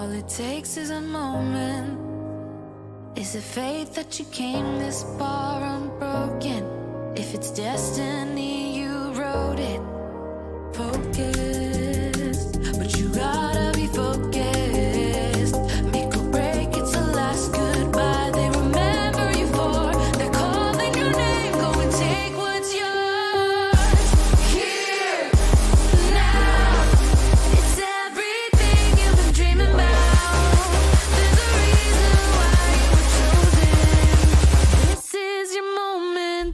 All it takes is a moment. Is it fate that you came this far unbroken? If it's destiny, you wrote it. Focused, but you gotta be focused. Make or break, it's the last goodbye they remember you for. They're calling your name, go and take what's yours. Here, now, it's everything you've been dreaming about. There's a reason why you were chosen. This is your moment.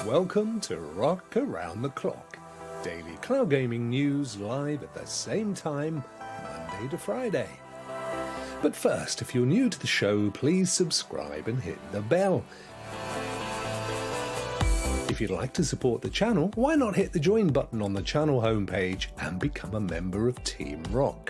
Welcome to Rokk Around the Clock. Daily cloud gaming news live at the same time, Monday to Friday. But first, if you're new to the show, please subscribe and hit the bell. If you'd like to support the channel, why not hit the join button on the channel homepage and become a member of Team Rokk.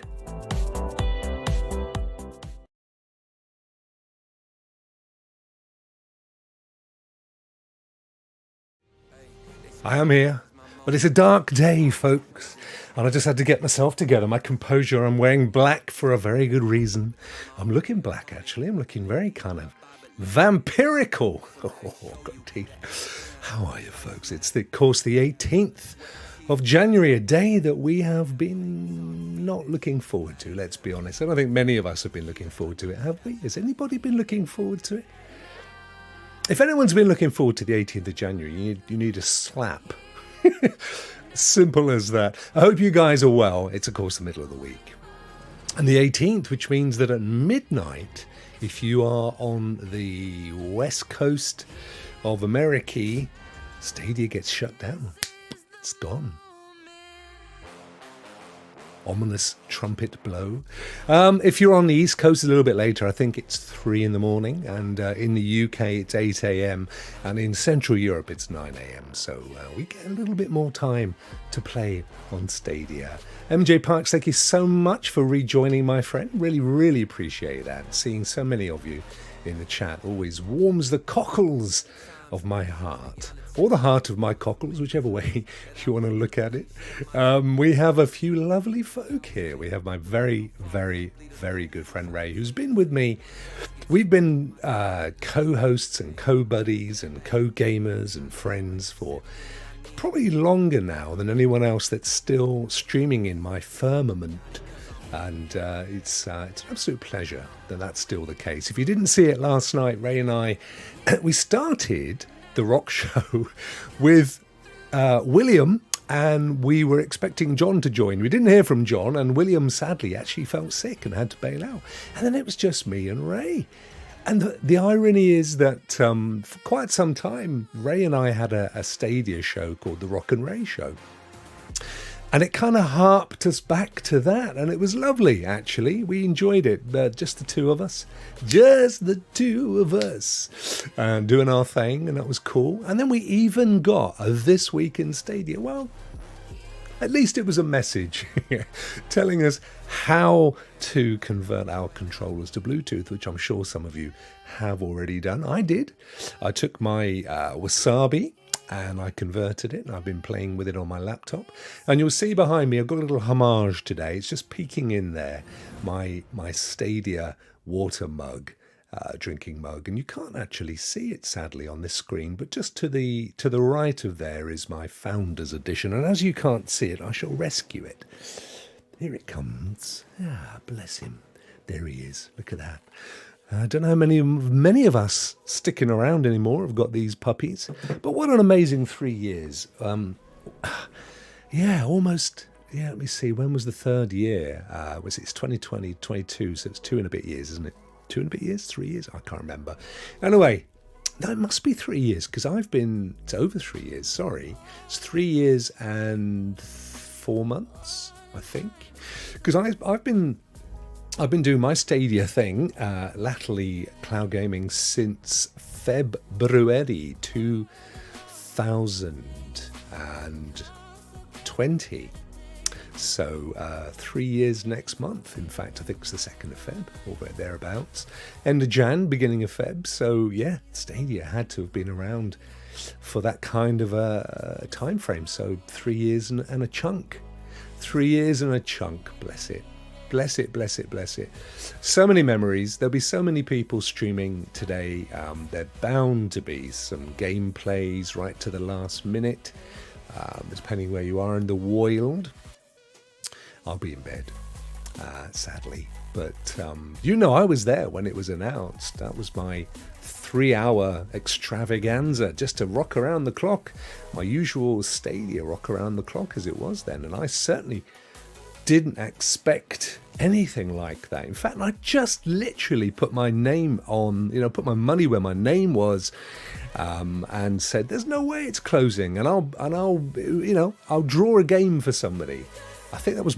I am here, but it's a dark day, folks, and I just had to get myself together. My composure, I'm wearing black for a very good reason. I'm looking black, actually. I'm looking very kind of vampirical. Oh, got teeth. How are you, folks? It's, of course, the 18th of January, a day that we have been not looking forward to, let's be honest. I don't think many of us have been looking forward to it, have we? Has anybody been looking forward to it? If anyone's been looking forward to the 18th of January, you need a slap. Simple as that. I hope you guys are well. It's, of course, the middle of the week. And the 18th, which means that at midnight, if you are on the west coast of America, Stadia gets shut down. It's gone. Ominous trumpet blow. If you're on the East Coast a little bit later, I think it's 3 in the morning, and in the UK it's 8 a.m, and in Central Europe it's 9 a.m, so we get a little bit more time to play on Stadia. MJ Parks, thank you so much for rejoining, my friend. Really appreciate that. Seeing so many of you in the chat always warms the cockles of my heart. Or the heart of my cockles, whichever way you want to look at it. We have a few lovely folk here. We have my very good friend Ray, who's been with me. We've been co-hosts and co-buddies and co-gamers and friends for probably longer now than anyone else that's still streaming in my firmament. And it's an absolute pleasure that that's still the case. If you didn't see it last night, Ray and I, we started the Rokk Show with William, and we were expecting John to join. We didn't hear from John, and William sadly actually felt sick and had to bail out. And then it was just me and Ray. And the irony is that for quite some time, Ray and I had a Stadia show called the Rokk and Ray Show. And it kind of harped us back to that. And it was lovely, actually. We enjoyed it. Just the two of us. Just the two of us. Doing our thing. And that was cool. And then we even got a This Week in Stadia. Well, at least it was a message telling us how to convert our controllers to Bluetooth, which I'm sure some of you have already done. I did. I took my Wasabi and I converted it, and I've been playing with it on my laptop. And you'll see behind me, I've got a little homage today. It's just peeking in there, my Stadia water mug, drinking mug. And you can't actually see it, sadly, on this screen, but just to the right of there is my Founders Edition. And as you can't see it, I shall rescue it. Here it comes. Ah, bless him. There he is. Look at that. I don't know how many of us sticking around anymore have got these puppies, but what an amazing 3 years. Almost. Yeah, let me see. When was the third year? It's 2020, 22, so it's 2 and a bit years, isn't it? 2 and a bit years? 3 years? I can't remember. Anyway, no, it must be 3 years, because it's over 3 years, sorry. It's 3 years and 4 months, I think. Because I've been doing my Stadia thing, latterly cloud gaming, since February 2020. So 3 years next month. In fact, I think it's the 2nd of Feb, or thereabouts. End of Jan, beginning of Feb. So yeah, Stadia had to have been around for that kind of a time frame. So 3 years and a chunk. 3 years and a chunk, bless it. Bless it, bless it, bless it. So many memories. There'll be so many people streaming today. There bound to be some gameplays right to the last minute, depending where you are in the world. I'll be in bed, sadly. But, I was there when it was announced. That was my 3-hour extravaganza just to rock around the clock. My usual Stadia rock around the clock as it was then. And I certainly didn't expect anything like that. In fact, I just literally put my name on, put my money where my name was, and said, "There's no way it's closing," and I'll draw a game for somebody. I think that was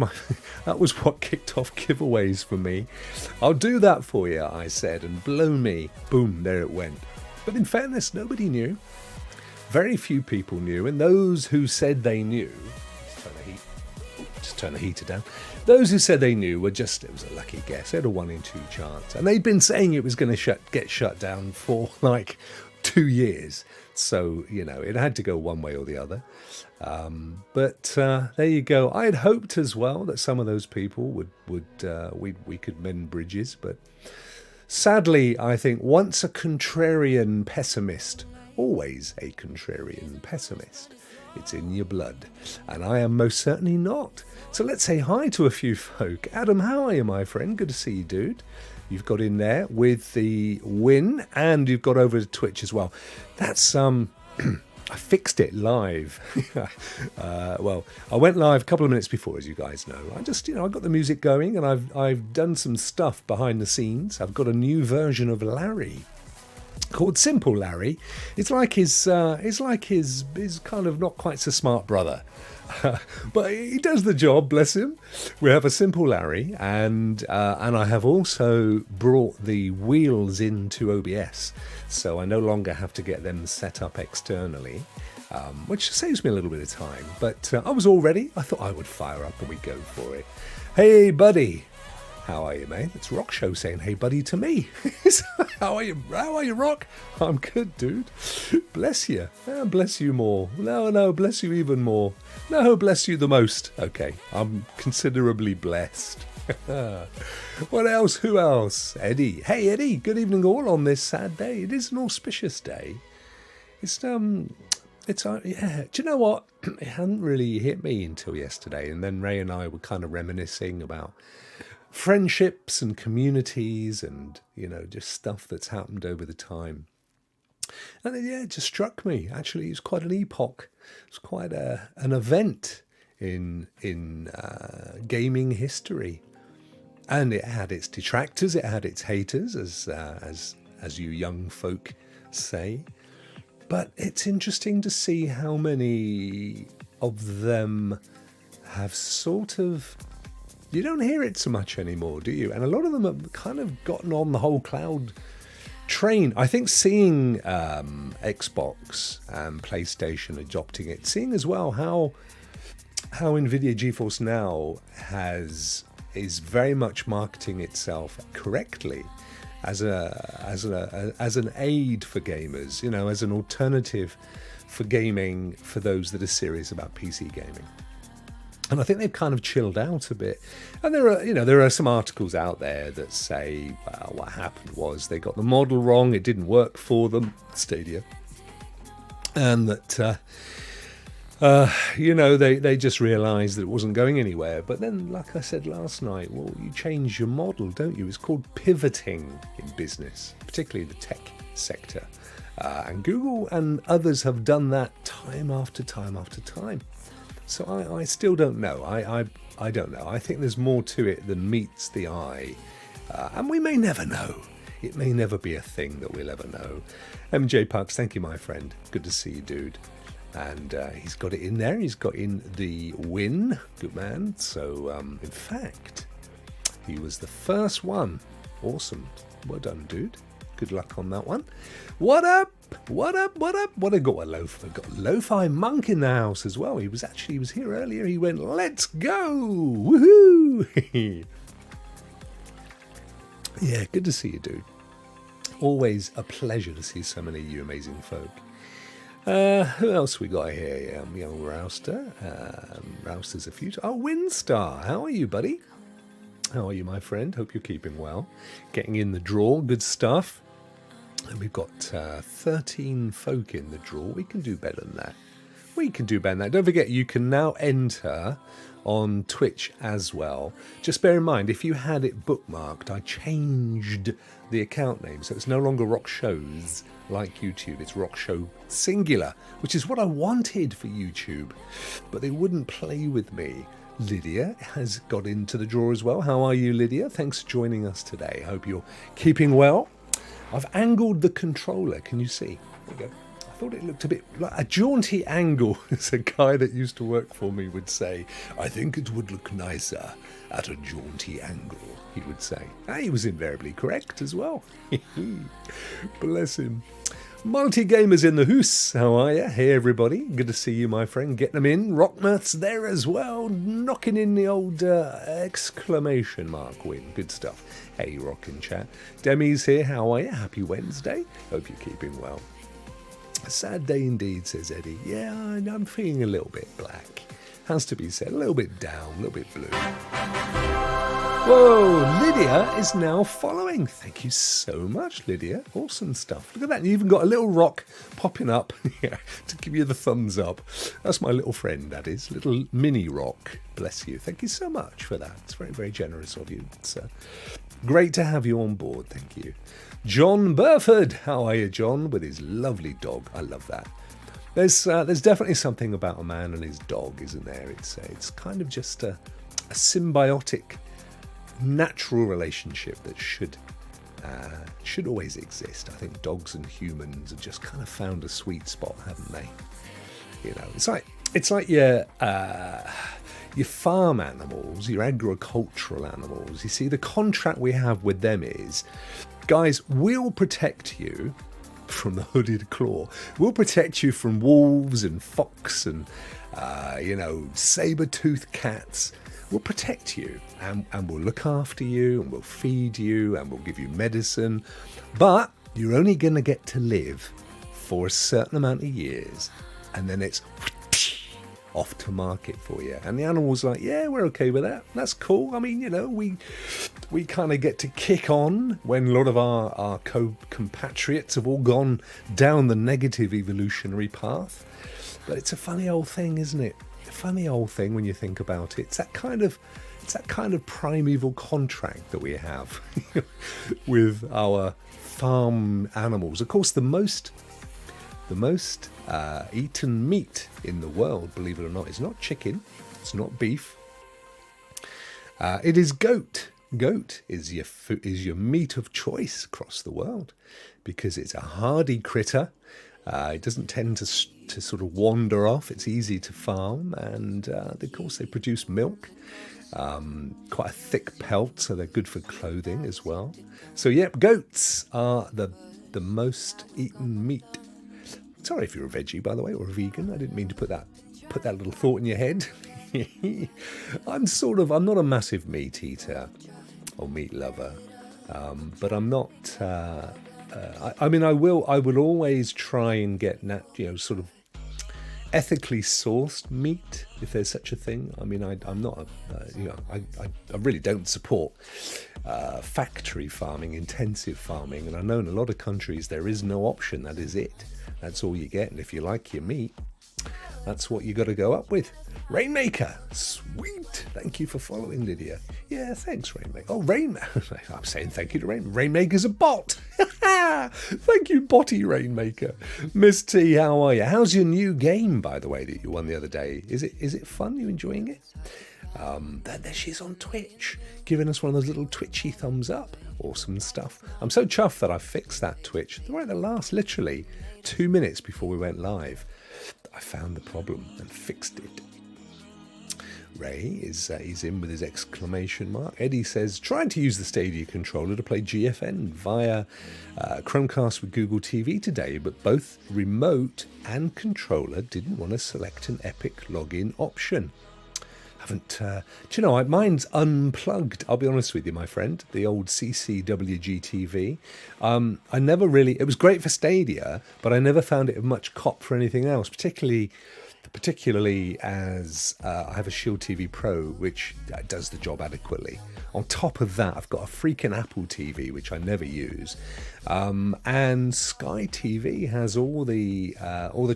that was what kicked off giveaways for me. "I'll do that for you," I said, and blow me, boom, there it went. But in fairness, nobody knew. Very few people knew, and those who said they knew, just turn the heater down. Those who said they knew it was a lucky guess. They had a 1 in 2 chance, and they'd been saying it was going to get shut down for like 2 years. So it had to go one way or the other. But there you go. I had hoped as well that some of those people we could mend bridges, but sadly, I think once a contrarian pessimist, always a contrarian pessimist. It's in your blood, and I am most certainly not. So let's say hi to a few folk. Adam, how are you, my friend? Good to see you, dude. You've got in there with the win, and you've got over to Twitch as well. That's I fixed it live. Well, I went live a couple of minutes before, as you guys know. I just, I got the music going, and I've done some stuff behind the scenes. I've got a new version of Larry called Simple Larry. It's like his kind of not quite so smart brother. But he does the job, bless him. We have a Simple Larry, and I have also brought the wheels into OBS, so I no longer have to get them set up externally, which saves me a little bit of time. But I was all ready. I thought I would fire up and we'd go for it. Hey, buddy. How are you, mate? It's Rokk Show saying, "Hey, buddy," to me. How are you, Rokk? I'm good, dude. Bless you. Bless you more. No, bless you even more. No, bless you the most. Okay, I'm considerably blessed. What else? Who else? Eddie. Hey, Eddie. Good evening all on this sad day. It is an auspicious day. Yeah. Do you know what? It hadn't really hit me until yesterday, and then Ray and I were kind of reminiscing about friendships and communities and just stuff that's happened over the time, and it just struck me. Actually, it's quite an epoch. It's quite an event in gaming history, and it had its detractors, it had its haters, as you young folk say. But it's interesting to see how many of them have sort of, you don't hear it so much anymore, do you? And a lot of them have kind of gotten on the whole cloud train. I think seeing Xbox and PlayStation adopting it, seeing as well how NVIDIA GeForce Now is very much marketing itself correctly as an aid for gamers, as an alternative for gaming for those that are serious about PC gaming. And I think they've kind of chilled out a bit. And there are some articles out there that say, well, what happened was they got the model wrong. It didn't work for them, Stadia. And that, they just realised that it wasn't going anywhere. But then, like I said last night, well, you change your model, don't you? It's called pivoting in business, particularly the tech sector. And Google and others have done that time after time after time. So I still don't know. I don't know. I think there's more to it than meets the eye. And we may never know. It may never be a thing that we'll ever know. MJ Pucks, thank you, my friend. Good to see you, dude. And he's got it in there. He's got in the win. Good man. So, in fact, he was the first one. Awesome. Well done, dude. Good luck on that one. What up? What up? What up? What I got? I got Lo-Fi Monk in the house as well. He was here earlier. He went, "Let's go! Woohoo!" Yeah, good to see you, dude. Always a pleasure to see so many of you amazing folk. Who else we got here? Young Rouster. Rouster's a future. Oh, Windstar. How are you, buddy? How are you, my friend? Hope you're keeping well. Getting in the draw. Good stuff. And we've got 13 folk in the draw. We can do better than that. Don't forget, you can now enter on Twitch as well. Just bear in mind, if you had it bookmarked, I changed the account name. So it's no longer Rokk Shows like YouTube. It's Rokk Show singular, which is what I wanted for YouTube. But they wouldn't play with me. Lydia has got into the draw as well. How are you, Lydia? Thanks for joining us today. Hope you're keeping well. I've angled the controller. Can you see? There we go. I thought it looked a bit like a jaunty angle, as a guy that used to work for me would say. I think it would look nicer at a jaunty angle, he would say. And he was invariably correct as well. Bless him. Multi-gamers in the hoose, how are you? Hey everybody, good to see you, my friend. Getting them in. Rocknuts there as well, knocking in the old exclamation mark win. Good stuff. Hey Rock in chat. Demi's here, how are you? Happy Wednesday. Hope you're keeping well. A sad day indeed, says Eddie. Yeah, I'm feeling a little bit black. Has to be said, a little bit down, a little bit blue. Whoa, Lydia is now following. Thank you so much, Lydia. Awesome stuff. Look at that. You even got a little rock popping up to give you the thumbs up. That's my little friend, that is. Little mini rock. Bless you. Thank you so much for that. It's very, very generous of you. It's great to have you on board. Thank you. John Burford. How are you, John? With his lovely dog. I love that. There's definitely something about a man and his dog, isn't there? It's kind of just a symbiotic, natural relationship that should always exist. I think dogs and humans have just kind of found a sweet spot, haven't they? You know, it's like your farm animals, your agricultural animals. You see, the contract we have with them is, guys, we'll protect you from the hooded claw. We'll protect you from wolves and fox and saber-toothed cats. We'll protect you and we'll look after you and we'll feed you and we'll give you medicine. But you're only going to get to live for a certain amount of years, and then it's off to market for you. And the animal's like, yeah, we're okay with that. That's cool. I mean, we kind of get to kick on when a lot of our compatriots have all gone down the negative evolutionary path. But it's a funny old thing, isn't it? A funny old thing when you think about it. It's that kind of primeval contract that we have with our farm animals. Of course, the most eaten meat in the world, believe it or not, is not chicken, it's not beef. It is goat. Goat is your meat of choice across the world because it's a hardy critter. It doesn't tend to sort of wander off. It's easy to farm, and of course they produce milk. Quite a thick pelt, so they're good for clothing as well. So yep, goats are the most eaten meat. Sorry if you're a veggie, by the way, or a vegan. I didn't mean to put that little thought in your head. I'm not a massive meat eater or meat lover, but I'm not. I will always try and get sort of ethically sourced meat, if there's such a thing. I mean, I'm not I really don't support factory farming, intensive farming, and I know in a lot of countries there is no option. That is it. That's all you get, and if you like your meat, that's what you got to go up with. Rainmaker, sweet. Thank you for following, Lydia. Yeah, thanks, Rainmaker. Oh, I'm saying thank you to Rainmaker. Rainmaker's a bot. Thank you, botty Rainmaker. Miss T, how are you? How's your new game, by the way, that you won the other day? Is it fun? You enjoying it? There she is on Twitch, giving us one of those little twitchy thumbs up. Awesome stuff. I'm so chuffed that I fixed that Twitch right at the last, literally 2 minutes before we went live. I found the problem and fixed it. Ray he's in with his exclamation mark. Eddie says, trying to use the Stadia controller to play GFN via Chromecast with Google TV today, but both remote and controller didn't want to select an Epic login option. Mine's unplugged, I'll be honest with you, my friend, the old CCWG TV. I never really, it was great for Stadia, but I never found it of much cop for anything else, particularly as I have a Shield TV Pro, which does the job adequately. On top of that, I've got a freaking Apple TV, which I never use. And Sky TV has all the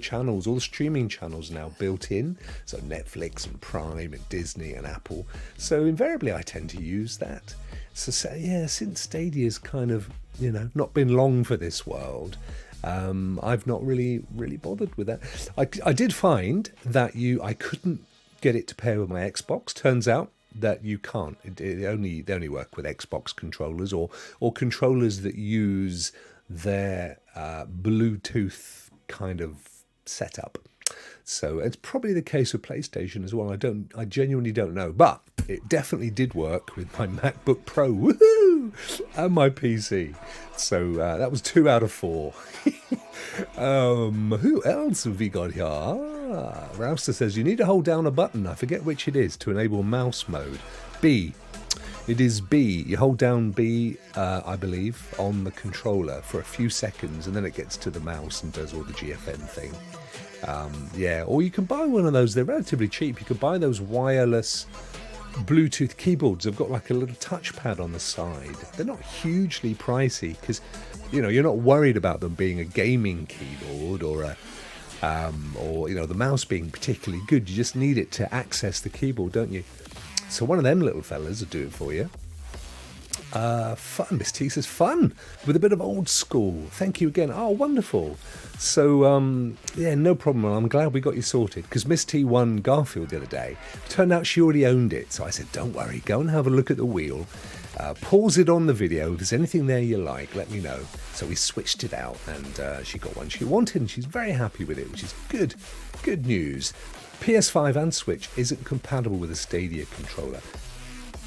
channels, all the streaming channels now built in. So Netflix and Prime and Disney and Apple. So invariably, I tend to use that. So yeah, since Stadia's kind of, not been long for this world, I've not really bothered with that. I did find that I couldn't get it to pair with my Xbox. Turns out that you can't. They only work with Xbox controllers or controllers that use their Bluetooth kind of setup. So it's probably the case with PlayStation as well. I genuinely don't know, but it definitely did work with my MacBook Pro, woohoo, and my PC. So that was 2 out of 4. Who else have we got here? Rouster says you need to hold down a button. I forget which it is to enable mouse mode. B. It is B. You hold down B, I believe, on the controller for a few seconds, and then it gets to the mouse and does all the GFN thing. Yeah, or you can buy one of those. They're relatively cheap. You can buy those wireless Bluetooth keyboards. They've got like a little touchpad on the side. They're not hugely pricey because, you know, you're not worried about them being a gaming keyboard or you know, the mouse being particularly good. You just need it to access the keyboard, don't you? So one of them little fellas will do it for you. Fun, Miss T says, fun with a bit of old school. Thank you again. Oh, wonderful. So, yeah, no problem. I'm glad we got you sorted because Miss T won Garfield the other day. Turned out she already owned it. So I said, don't worry, go and have a look at the wheel. Pause it on the video. If there's anything there you like, let me know. So we switched it out and she got one she wanted and she's very happy with it, which is good. Good news. PS5 and Switch isn't compatible with a Stadia controller.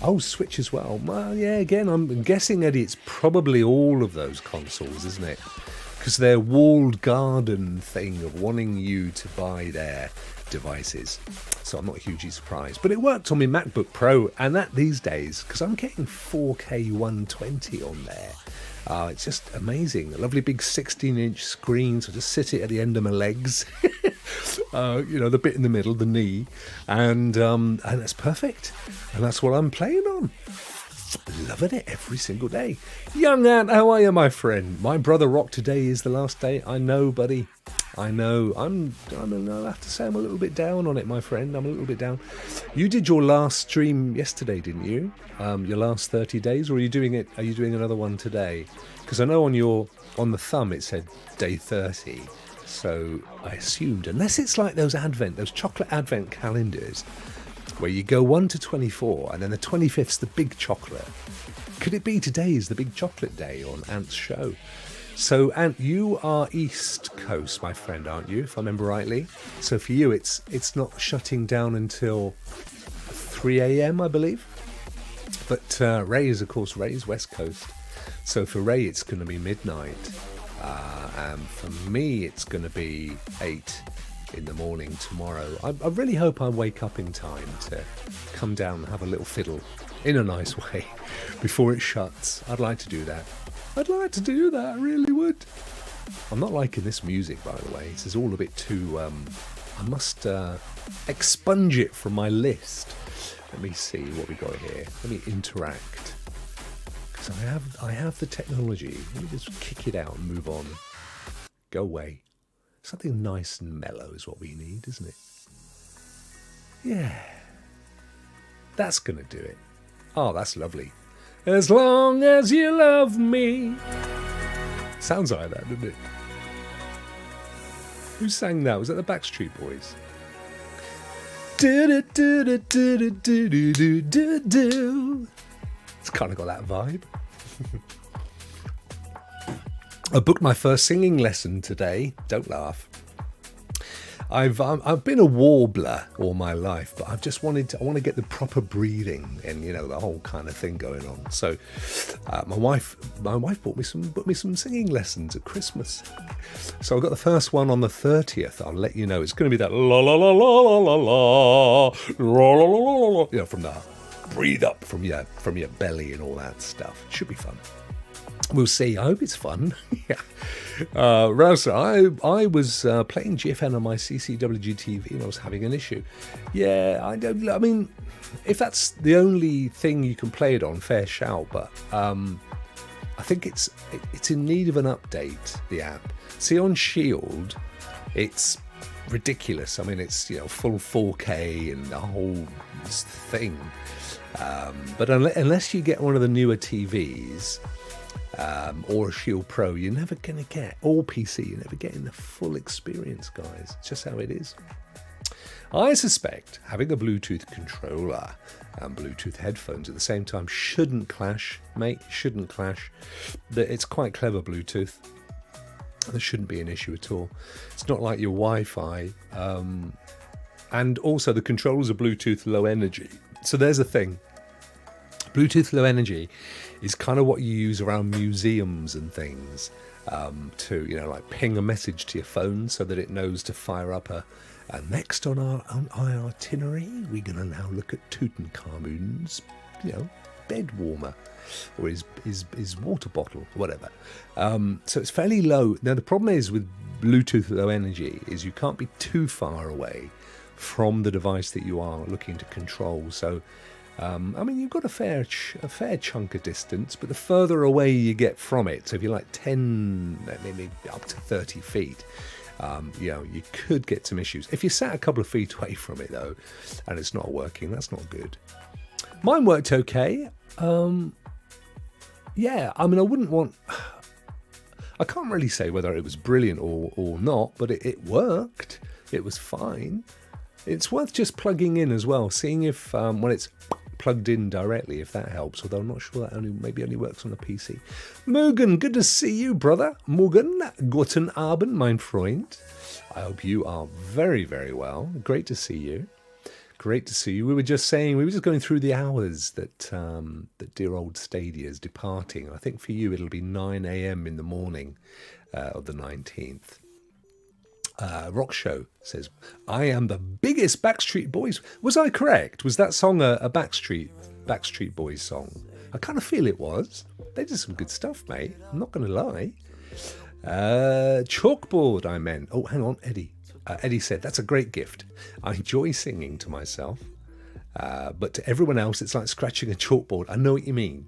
Oh, Switch as well. Well, yeah, again, I'm guessing, Eddie, it's probably all of those consoles, isn't it? Because their walled garden thing of wanting you to buy their devices. So I'm not hugely surprised. But it worked on my MacBook Pro, and that these days, because I'm getting 4K 120 on there. It's just amazing. A lovely big 16-inch screen, so just sit it at the end of my legs. You know, the bit in the middle, the knee, and it's perfect. And that's what I'm playing on. Loving it every single day. Young Ant, how are you, my friend? My brother Rokk, today is the last day. I know, buddy. I know. I have to say I'm a little bit down on it, my friend. I'm a little bit down. You did your last stream yesterday, didn't you? Your last 30 days, or are you doing it? Are you doing another one today? Because I know on the thumb it said day 30. So I assumed, unless it's like those chocolate advent calendars, where you go 1 to 24, and then the 25th's the big chocolate. Could it be today is the big chocolate day on Ant's show? So, Ant, you are East Coast, my friend, aren't you, if I remember rightly? So for you, it's not shutting down until 3 a.m., I believe. But Ray is, of course, Ray's West Coast. So for Ray, it's going to be midnight. And for me, it's going to be 8 in the morning tomorrow. I really hope I wake up in time to come down and have a little fiddle in a nice way before it shuts. I'd like to do that. I really would. I'm not liking this music, by the way. This is all a bit too... I must expunge it from my list. Let me see what we got here. Let me interact. Because I have the technology. Let me just kick it out and move on. Go away. Something nice and mellow is what we need, isn't it? Yeah. That's going to do it. Oh, that's lovely. As long as you love me. Sounds like that, doesn't it? Who sang that? Was that the Backstreet Boys? It's kind of got that vibe. I booked my first singing lesson today. Don't laugh. I've been a warbler all my life, but I want to get the proper breathing and, you know, the whole kind of thing going on. So my wife bought me some singing lessons at Christmas. So I got the first one on the 30th. I'll let you know. It's going to be that la la la la la la la la la la, you know, from the breathe up from your belly and all that stuff. It should be fun. We'll see. I hope it's fun. Yeah. Rouser, I was playing GFN on my CCWG TV and I was having an issue. Yeah, I mean, if that's the only thing you can play it on, fair shout. But I think it's in need of an update. The app. See, on Shield, it's ridiculous. I mean, it's, you know, full 4K and the whole thing. But unless you get one of the newer TVs. Or a Shield Pro, you're never going to get, or PC, you're never getting the full experience, guys. It's just how it is. I suspect having a Bluetooth controller and Bluetooth headphones at the same time shouldn't clash, mate, shouldn't clash. It's quite clever Bluetooth. There shouldn't be an issue at all. It's not like your Wi-Fi. And also the controllers are Bluetooth low energy. So there's a thing. Bluetooth low energy is kind of what you use around museums and things to, you know, like ping a message to your phone so that it knows to fire up a next on our itinerary, we're going to now look at Tutankhamun's, you know, bed warmer or his water bottle, whatever. So it's fairly low. Now the problem is with Bluetooth low energy is you can't be too far away from the device that you are looking to control. So I mean, you've got a fair chunk of distance, but the further away you get from it, so if you're like 10, maybe up to 30 feet, you know, you could get some issues. If you sat a couple of feet away from it, though, and it's not working, that's not good. Mine worked okay. Yeah, I mean, I can't really say whether it was brilliant or not, but it worked. It was fine. It's worth just plugging in as well, seeing if when it's plugged in directly, if that helps, although I'm not sure that maybe only works on the PC. Morgan, good to see you, brother. Morgan, guten Abend, mein Freund. I hope you are very, very well. Great to see you. Great to see you. We were just going through the hours that dear old Stadia is departing. I think for you it'll be 9 a.m. in the morning of the 19th. Rock Show says, I am the biggest Backstreet Boys. Was I correct? Was that song a Backstreet Boys song? I kind of feel it was. They did some good stuff, mate. I'm not going to lie. Chalkboard, I meant. Oh, hang on, Eddie. Eddie said, that's a great gift. I enjoy singing to myself. But to everyone else, it's like scratching a chalkboard. I know what you mean.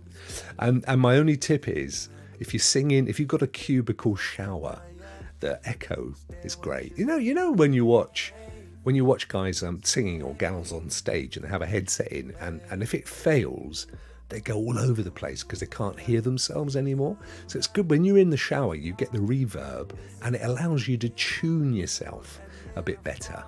And my only tip is, if you've got a cubicle shower, the echo is great. You know when you watch guys singing or gals on stage and they have a headset in, and if it fails, they go all over the place because they can't hear themselves anymore. So it's good when you're in the shower, you get the reverb, and it allows you to tune yourself a bit better.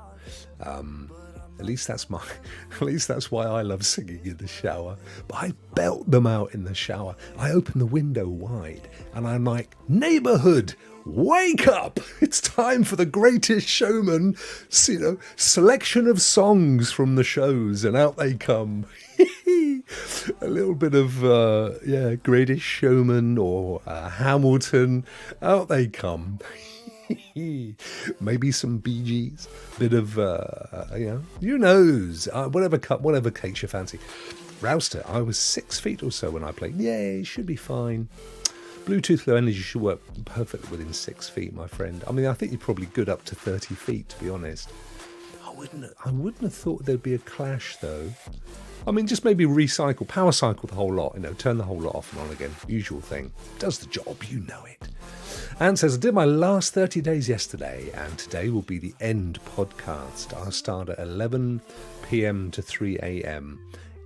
At least that's why I love singing in the shower. But I belt them out in the shower. I open the window wide and I'm like, neighborhood, wake up! It's time for the Greatest Showman, selection of songs from the shows, and out they come. A little bit of Greatest Showman or Hamilton, out they come. Maybe some Bee Gees, bit of who knows, whatever takes your fancy. Rouster, I was 6 feet or so when I played. Yay, should be fine. Bluetooth low energy should work perfectly within 6 feet, my friend. I mean, I think you're probably good up to 30 feet, to be honest. I wouldn't have thought there'd be a clash, though. I mean, just maybe power cycle the whole lot, turn the whole lot off and on again. Usual thing. Does the job, you know it. Anne says, I did my last 30 days yesterday, and today will be the end podcast. I'll start at 11 p.m. to 3 a.m.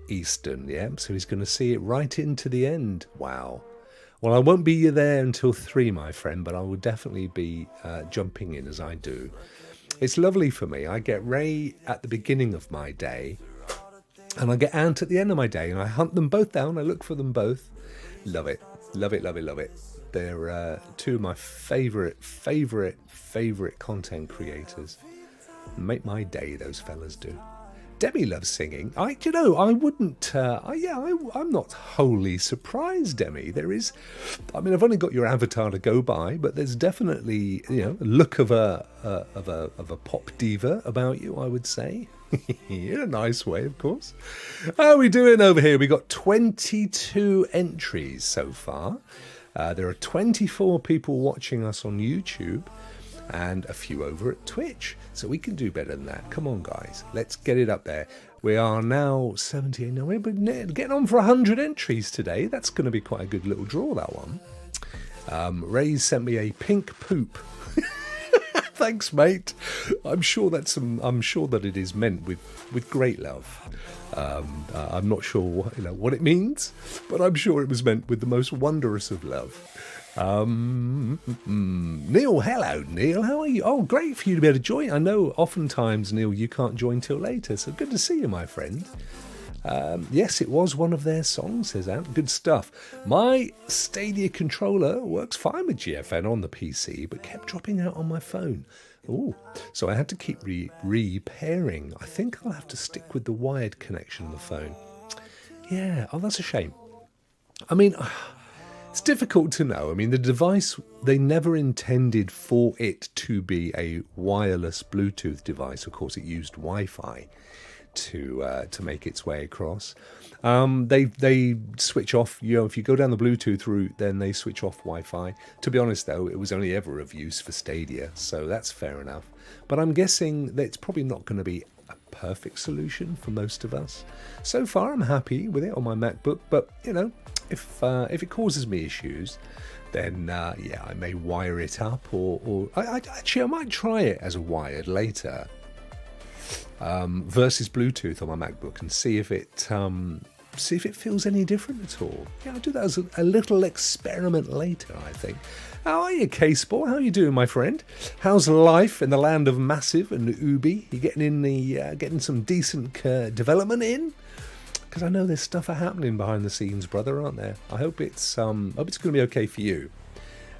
Eastern, yeah? So he's going to see it right into the end. Wow. Well, I won't be there until 3, my friend, but I will definitely be jumping in as I do. It's lovely for me. I get Ray at the beginning of my day, and I get Ant at the end of my day, and I hunt them both down. I look for them both. Love it. Love it, love it, love it. They're two of my favourite content creators. Make my day, those fellas do. Demi loves singing. I'm not wholly surprised, Demi. I've only got your avatar to go by, but there's definitely, a look of a pop diva about you, I would say. In a nice way, of course. How are we doing over here? We got 22 entries so far. There are 24 people watching us on YouTube and a few over at Twitch. So we can do better than that. Come on, guys. Let's get it up there. We are now 78. Now we're getting on for 100 entries today. That's going to be quite a good little draw, that one. Ray's sent me a pink poop. Thanks, mate. I'm sure that it is meant with great love. I'm not sure what it means, but I'm sure it was meant with the most wondrous of love. Neil, hello, Neil. How are you? Oh, great for you to be able to join. I know oftentimes, Neil, you can't join till later, so good to see you, my friend. Yes, it was one of their songs, says Ant. Good stuff. My Stadia controller works fine with GFN on the PC, but kept dropping out on my phone. Oh, so I had to keep repairing. I think I'll have to stick with the wired connection on the phone. Yeah, oh, that's a shame. I mean, it's difficult to know. I mean, the device, they never intended for it to be a wireless Bluetooth device. Of course, it used Wi-Fi to make its way across. They switch off, you know, if you go down the Bluetooth route, then they switch off Wi-Fi. To be honest, though, it was only ever of use for Stadia, so that's fair enough. But I'm guessing that it's probably not going to be a perfect solution for most of us. So far, I'm happy with it on my MacBook, but, you know, if it causes me issues, then, yeah, I may wire it up, or actually, I might try it as a wired later. Versus Bluetooth on my MacBook and see if it feels any different at all. Yeah, I'll do that as a little experiment later, I think. How are you, K-Sport? How are you doing, my friend? How's life in the land of Massive and Ubi? You getting some decent development in? Because I know there's stuff happening behind the scenes, brother, aren't there? I hope it's going to be okay for you,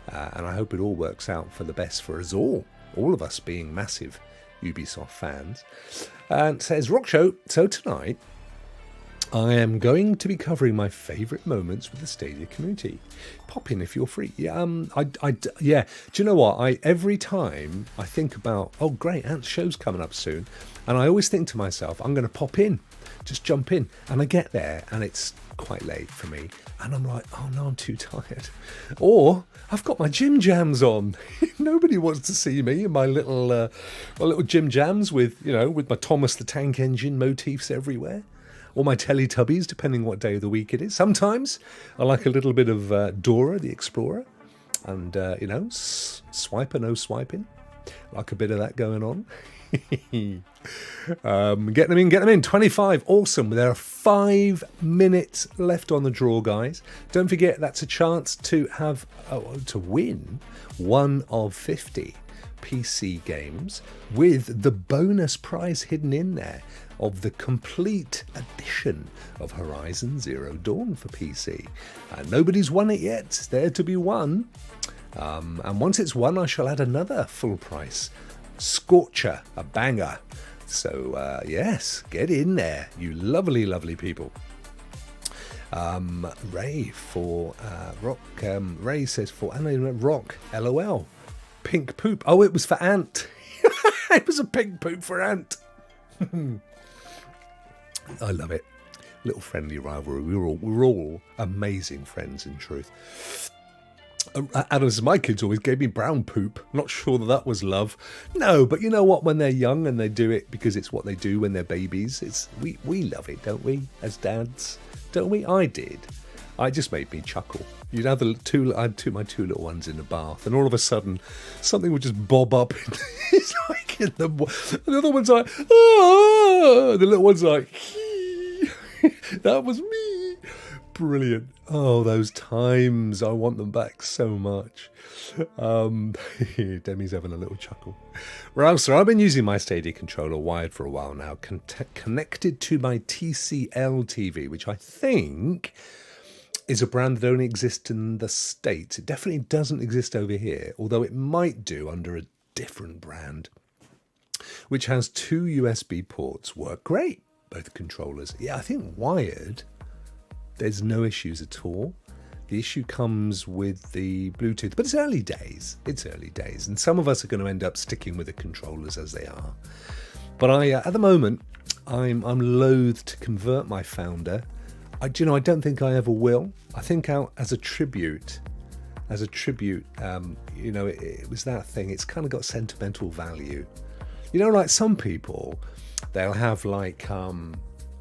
and I hope it all works out for the best for us all of us being massive Ubisoft fans. And it says, Rokk Show, so tonight I am going to be covering my favourite moments with the Stadia community. Pop in if you're free. Yeah, yeah. Do you know what? Every time I think about, oh great, Ant's show's coming up soon, and I always think to myself, I'm going to pop in, just jump in, and I get there and it's quite late for me, and I'm like, oh no, I'm too tired, or I've got my gym jams on. Nobody wants to see me in my little gym jams with my Thomas the Tank Engine motifs everywhere, or my Teletubbies, depending what day of the week it is. Sometimes I like a little bit of Dora the Explorer, and swipe or no swiping, like a bit of that going on. Get them in 25. Awesome. There are 5 minutes left on the draw, guys. Don't forget, that's a chance to win one of 50 PC games with the bonus prize hidden in there of the complete edition of Horizon Zero Dawn for PC. Nobody's won it yet. It's there to be won, and once it's won, I shall add another full price Scorcher, a banger. So yes, get in there, you lovely, lovely people. Ray for Rokk. Ray says for Anna Rokk, LOL. Pink poop. Oh, it was for Ant. It was a pink poop for Ant. I love it. Little friendly rivalry. We're all amazing friends in truth. Adams, my kids always gave me brown poop. Not sure that was love. No, but you know what? When they're young and they do it because it's what they do when they're babies, we love it, don't we? As dads, don't we? I did. It just made me chuckle. You'd have my two little ones in the bath, and all of a sudden, something would just bob up. It's like in the other one's like, ah! The little one's like, that was me. Brilliant. Oh, those times. I want them back so much. Demi's having a little chuckle. Rouser, I've been using my Stadia controller wired for a while now, connected to my TCL TV, which I think is a brand that only exists in the States. It definitely doesn't exist over here, although it might do under a different brand, which has 2 USB ports. Work great, both controllers. Yeah, I think wired, there's no issues at all. The issue comes with the Bluetooth, but it's early days. It's early days, and some of us are going to end up sticking with the controllers as they are. But at the moment, I'm loath to convert my Founder. I don't think I ever will. I think out as a tribute, it was that thing. It's kind of got sentimental value. Like some people, they'll have like, I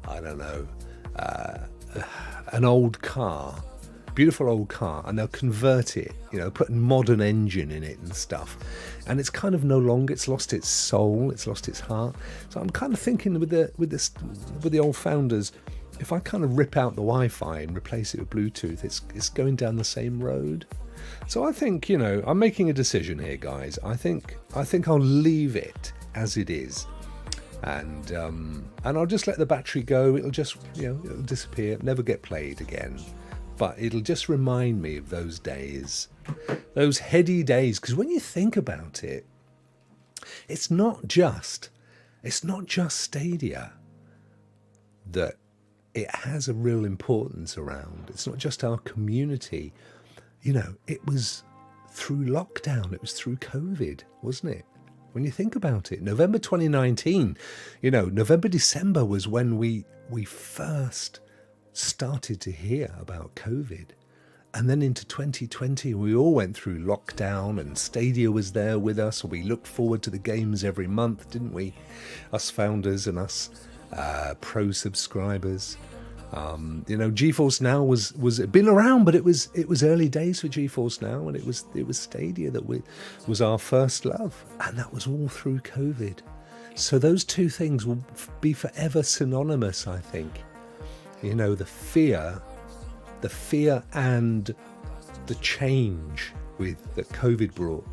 don't know, an old car, beautiful old car, and they'll convert it, put a modern engine in it and stuff. And it's kind of no longer, it's lost its soul, it's lost its heart. So I'm kind of thinking with the old Founders, if I kind of rip out the Wi-Fi and replace it with Bluetooth, it's going down the same road. So I think, you know, I'm making a decision here, guys. I think I'll leave it as it is, and I'll just let the battery go. It'll just, you know, it'll disappear, never get played again. But it'll just remind me of those days, those heady days. Because when you think about it, it's not just Stadia that it has a real importance around. It's not just our community. You know, it was through lockdown, it was through COVID, wasn't it? When you think about it, November 2019, you know, November, December was when we first started to hear about COVID. And then into 2020, we all went through lockdown, and Stadia was there with us. We looked forward to the games every month, didn't we? Us founders and us pro subscribers. You know, GeForce Now was been around, but it was early days for GeForce Now, and it was Stadia that was our first love, and that was all through COVID. So those two things will be forever synonymous, I think. You know, the fear and the change that COVID brought,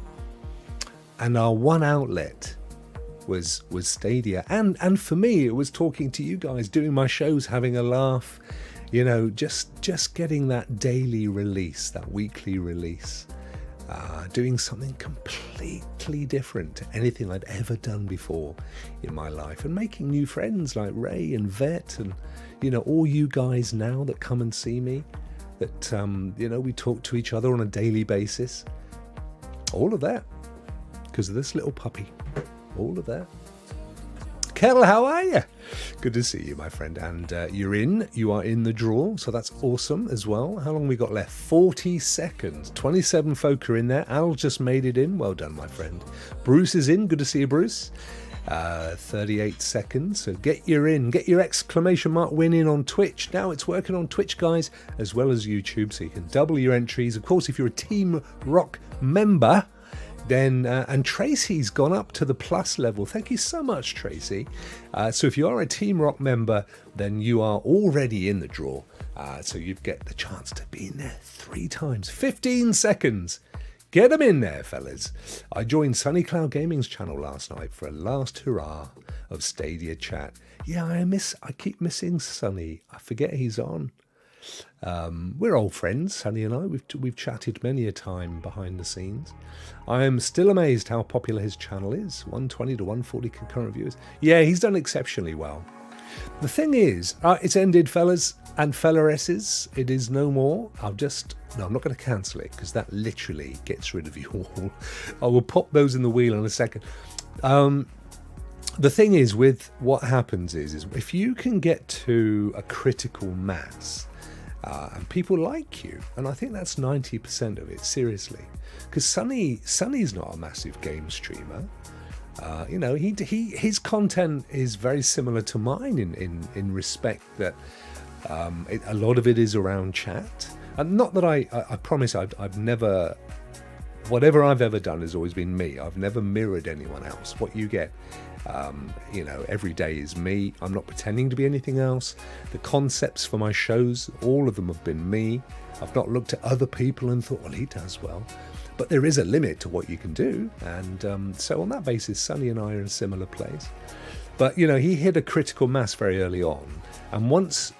and our one outlet was Stadia, and for me it was talking to you guys, doing my shows, having a laugh, you know, just getting that daily release, that weekly release, doing something completely different to anything I'd ever done before in my life, and making new friends like Ray and Vet, and you know, all you guys now that come and see me, that you know, we talk to each other on a daily basis. All of that because of this little puppy. All of that. Kel, how are you? Good to see you, my friend. And you are in the draw, so that's awesome as well. How long we got left? 40 seconds. 27 folk are in there. Al just made it in. Well done, my friend. Bruce is in. Good to see you, Bruce. 38 seconds. So get your exclamation mark win in on Twitch. Now it's working on Twitch, guys, as well as YouTube, so you can double your entries. Of course, if you're a Team Rokk member, then and Tracy's gone up to the plus level. Thank you so much, Tracy. So if you are a Team Rokk member, then you are already in the draw. So you get the chance to be in there 3 times. 15 seconds. Get them in there, fellas. I joined Sunny Cloud Gaming's channel last night for a last hurrah of Stadia chat. Yeah, I keep missing Sunny. I forget he's on. We're old friends, Sunny and I. We've chatted many a time behind the scenes. I am still amazed how popular his channel is. 120 to 140 concurrent viewers. Yeah, he's done exceptionally well. The thing is, it's ended, fellas and fellaresses. It is no more. I'm not going to cancel it, because that literally gets rid of you all. I will pop those in the wheel in a second. The thing is, with what happens is if you can get to a critical mass, and people like you, and I think that's 90% of it, seriously, because Sunny's not a massive game streamer. You know, his content is very similar to mine in respect that a lot of it is around chat, and not that I promise I've never, whatever I've ever done has always been me. I've never mirrored anyone else. What you get, you know, every day is me. I'm not pretending to be anything else. The concepts for my shows, all of them have been me. I've not looked at other people and thought, well, he does well. But there is a limit to what you can do. And so on that basis, Sunny and I are in a similar place. But, you know, he hit a critical mass very early on. And once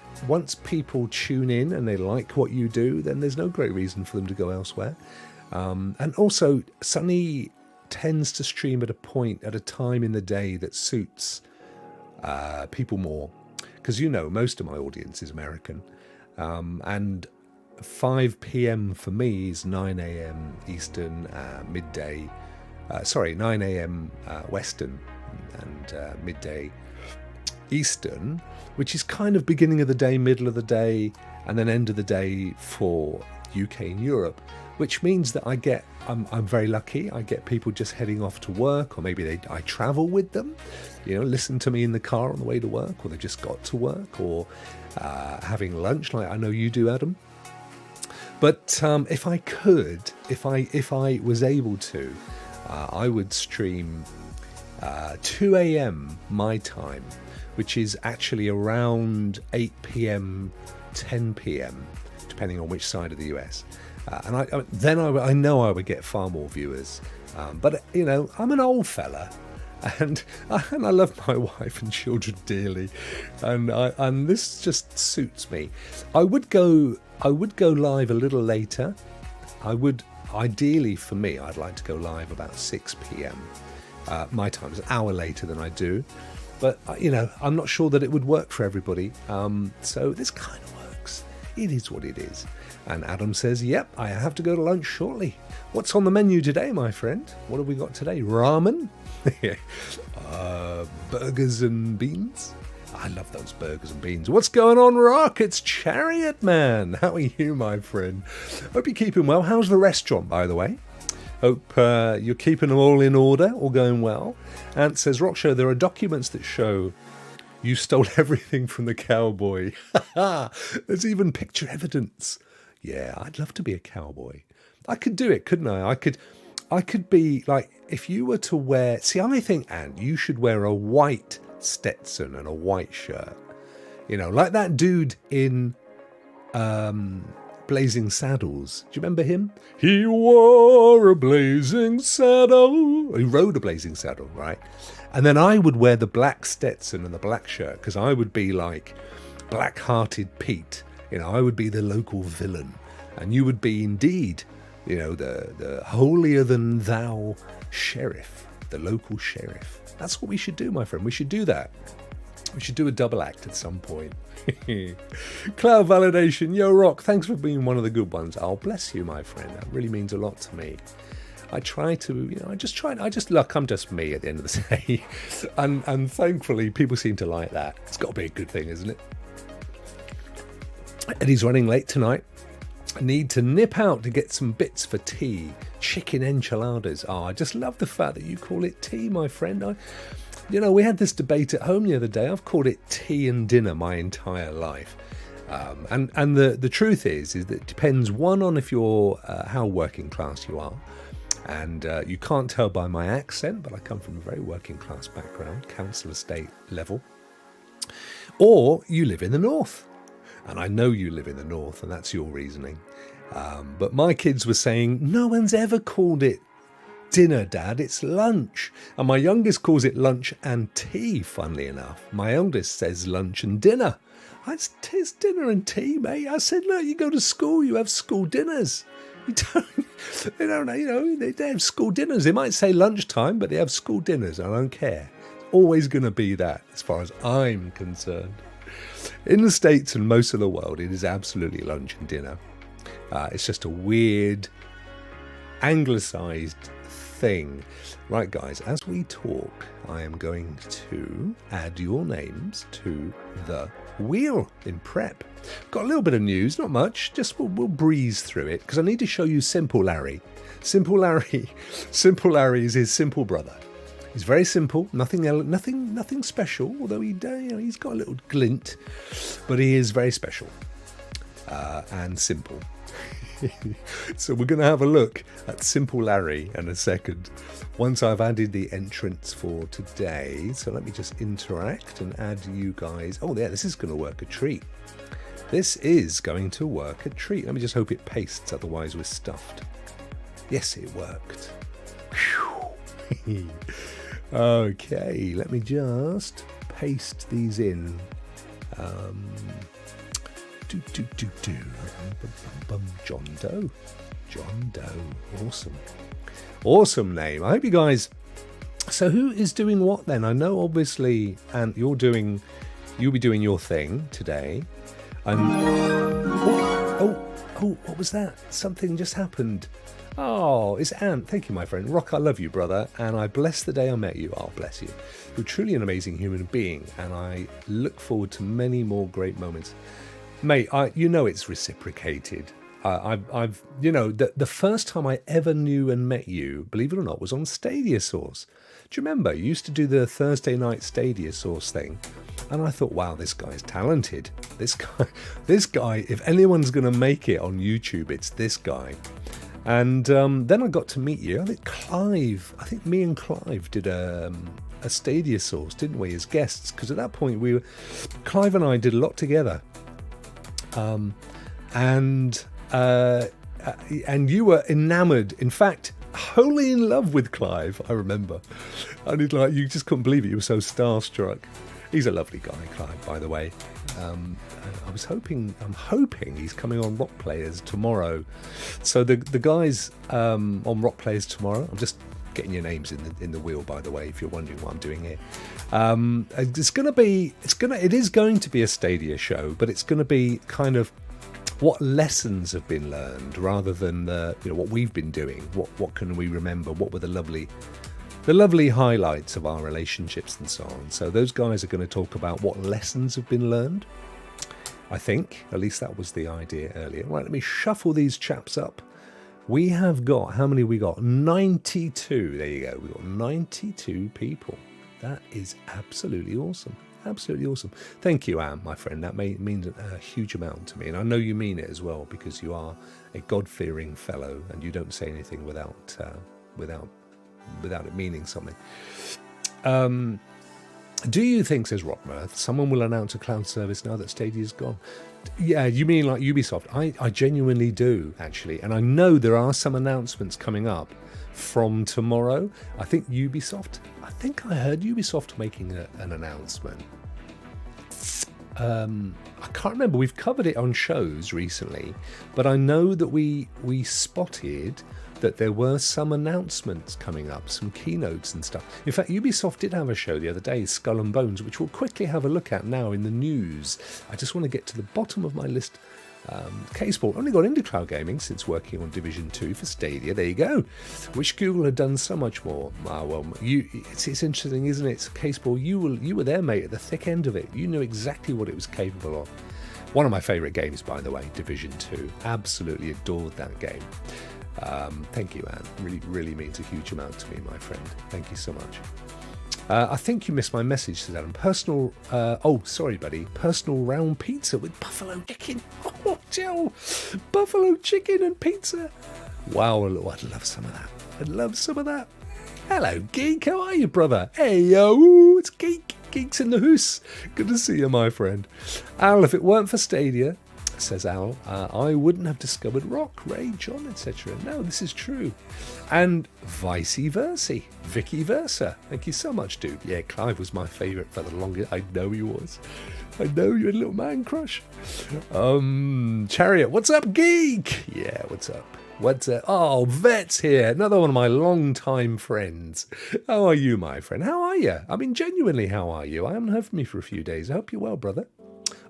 people tune in and they like what you do, then there's no great reason for them to go elsewhere. And also, Sunny tends to stream at a time in the day that suits people more. Because, you know, most of my audience is American. And 5 p.m. for me is 9 a.m. Eastern, midday. 9 a.m. Western and midday Eastern, which is kind of beginning of the day, middle of the day, and then end of the day for UK and Europe, which means that I'm very lucky. I get people just heading off to work, or maybe I travel with them, you know, listen to me in the car on the way to work, or they just got to work, or having lunch like I know you do, Adam. But if I was able to, I would stream 2 a.m. my time, which is actually around 8 p.m, 10 p.m, depending on which side of the US. I know I would get far more viewers. But, you know, I'm an old fella. And I love my wife and children dearly, and this just suits me. I would go live a little later. Ideally for me, I'd like to go live about 6 p.m. My time is an hour later than I do, but you know, I'm not sure that it would work for everybody. So this kind of works. It is what it is. And Adam says, "Yep, I have to go to lunch shortly. What's on the menu today, my friend? What have we got today? Ramen." Burgers and beans. I love those burgers and beans. What's going on, Rokk? It's Chariot Man. How are you, my friend? Hope you're keeping well. How's the restaurant, by the way? Hope you're keeping them all in order, all going well. Ant says, Rokk Show, there are documents that show you stole everything from the cowboy. There's even picture evidence. Yeah, I'd love to be a cowboy. I could do it, couldn't I? I could be like, if you were to wear... See, I think, Ant, you should wear a white Stetson and a white shirt. You know, like that dude in Blazing Saddles. Do you remember him? He wore a blazing saddle. He rode a blazing saddle, right? And then I would wear the black Stetson and the black shirt, because I would be like Black-Hearted Pete. You know, I would be the local villain. And you would be indeed... You know, the holier-than-thou sheriff, the local sheriff. That's what we should do, my friend. We should do that. We should do a double act at some point. Cloud Validation. Yo, Rokk, thanks for being one of the good ones. Oh, bless you, my friend. That really means a lot to me. I try to, you know, look, I'm just me at the end of the day. and thankfully, people seem to like that. It's got to be a good thing, isn't it? Eddie's running late tonight. I need to nip out to get some bits for tea. Chicken enchiladas. Oh, I just love the fact that you call it tea, my friend. You know, we had this debate at home the other day. I've called it tea and dinner my entire life. And the truth is that it depends, one, on if you're how working class you are. And you can't tell by my accent, but I come from a very working class background, council estate level. Or you live in the north. And I know you live in the north, and that's your reasoning. But my kids were saying, no one's ever called it dinner, Dad, it's lunch. And my youngest calls it lunch and tea, funnily enough. My eldest says lunch and dinner. It's dinner and tea, mate. I said, look, you go to school, you have school dinners. They have school dinners. They might say lunchtime, but they have school dinners. I don't care. It's always going to be that, as far as I'm concerned. In the States and most of the world, it is absolutely lunch and dinner. It's just a weird, anglicised thing. Right, guys, as we talk, I am going to add your names to the wheel in prep. Got a little bit of news, not much, just we'll breeze through it, because I need to show you Simple Larry. Simple Larry is his simple brother. He's very simple, nothing special, although he's got a little glint, but he is very special and simple. So we're going to have a look at Simple Larry in a second, once I've added the entrance for today. So let me just interact and add you guys. Oh, yeah, this is going to work a treat. This is going to work a treat. Let me just hope it pastes, otherwise we're stuffed. Yes, it worked. Whew. Okay, let me just paste these in. John Doe. Awesome name. I hope you guys... So who is doing what then? I know obviously, and you'll be doing your thing today. What was that? Something just happened. Oh, it's Ant. Thank you, my friend. Rokk, I love you, brother, and I bless the day I met you. Oh, bless you. You're truly an amazing human being, and I look forward to many more great moments. Mate, it's reciprocated. I've the first time I ever knew and met you, believe it or not, was on Stadia Source. Do you remember? You used to do the Thursday night Stadia Source thing, and I thought, wow, this guy's talented. This guy, if anyone's going to make it on YouTube, it's this guy. And then I got to meet you. I think me and Clive did a Stadia Source, didn't we, as guests? Because at that point, Clive and I did a lot together. and you were enamoured, in fact, wholly in love with Clive, I remember. And it's like, you just couldn't believe it. You were so starstruck. He's a lovely guy, Clive, by the way. I'm hoping he's coming on Rock Players tomorrow. So the guys on Rock Players tomorrow, I'm just getting your names in the wheel, by the way, if you're wondering what I'm doing here. It is going to be a Stadia show, but it's going to be kind of what lessons have been learned rather than what we've been doing. What can we remember? What were the lovely highlights of our relationships and so on. So those guys are going to talk about what lessons have been learned. I think, at least that was the idea earlier. Right, let me shuffle these chaps up. We have got, how many we got? 92. There you go. We've got 92 people. That is absolutely awesome. Absolutely awesome. Thank you, Anne, my friend. That means a huge amount to me. And I know you mean it as well, because you are a God-fearing fellow and you don't say anything without it meaning something. Do you think, says Rockmirth, someone will announce a cloud service now that Stadia's gone? Yeah, you mean like Ubisoft? I genuinely do, actually. And I know there are some announcements coming up from tomorrow. I think I heard Ubisoft making an announcement. I can't remember. We've covered it on shows recently, but I know that we spotted that there were some announcements coming up, some keynotes and stuff. In fact, Ubisoft did have a show the other day, Skull and Bones, which we'll quickly have a look at now in the news. I just want to get to the bottom of my list. K-Sport only got into cloud gaming since working on Division 2 for Stadia. There you go. Which Google had done so much more. It's interesting, isn't it? K-Sport, you were there, mate, at the thick end of it. You knew exactly what it was capable of. One of my favourite games, by the way, Division 2. Absolutely adored that game. Thank you, Anne. Really means a huge amount to me, my friend. Thank you so much. I think you missed my message, says Adam. Sorry, buddy. Personal round pizza with buffalo chicken. Oh, Joe. Buffalo chicken and pizza. Wow, I'd love some of that. Hello, Geek. How are you, brother? Hey, yo, it's Geek. Geek's in the hoose. Good to see you, my friend. Al, if it weren't for Stadia, says Al, I wouldn't have discovered Rokk, Ray, John, etc. No, this is true. And vice versa. Vicky versa. Thank you so much, dude. Yeah, Clive was my favourite for the longest. I know he was. I know you had a little man crush. Chariot, what's up, Geek? Yeah, what's up? Oh, Vet's here. Another one of my long-time friends. How are you, my friend? How are you? I mean, genuinely, how are you? I haven't heard from you for a few days. I hope you're well, brother.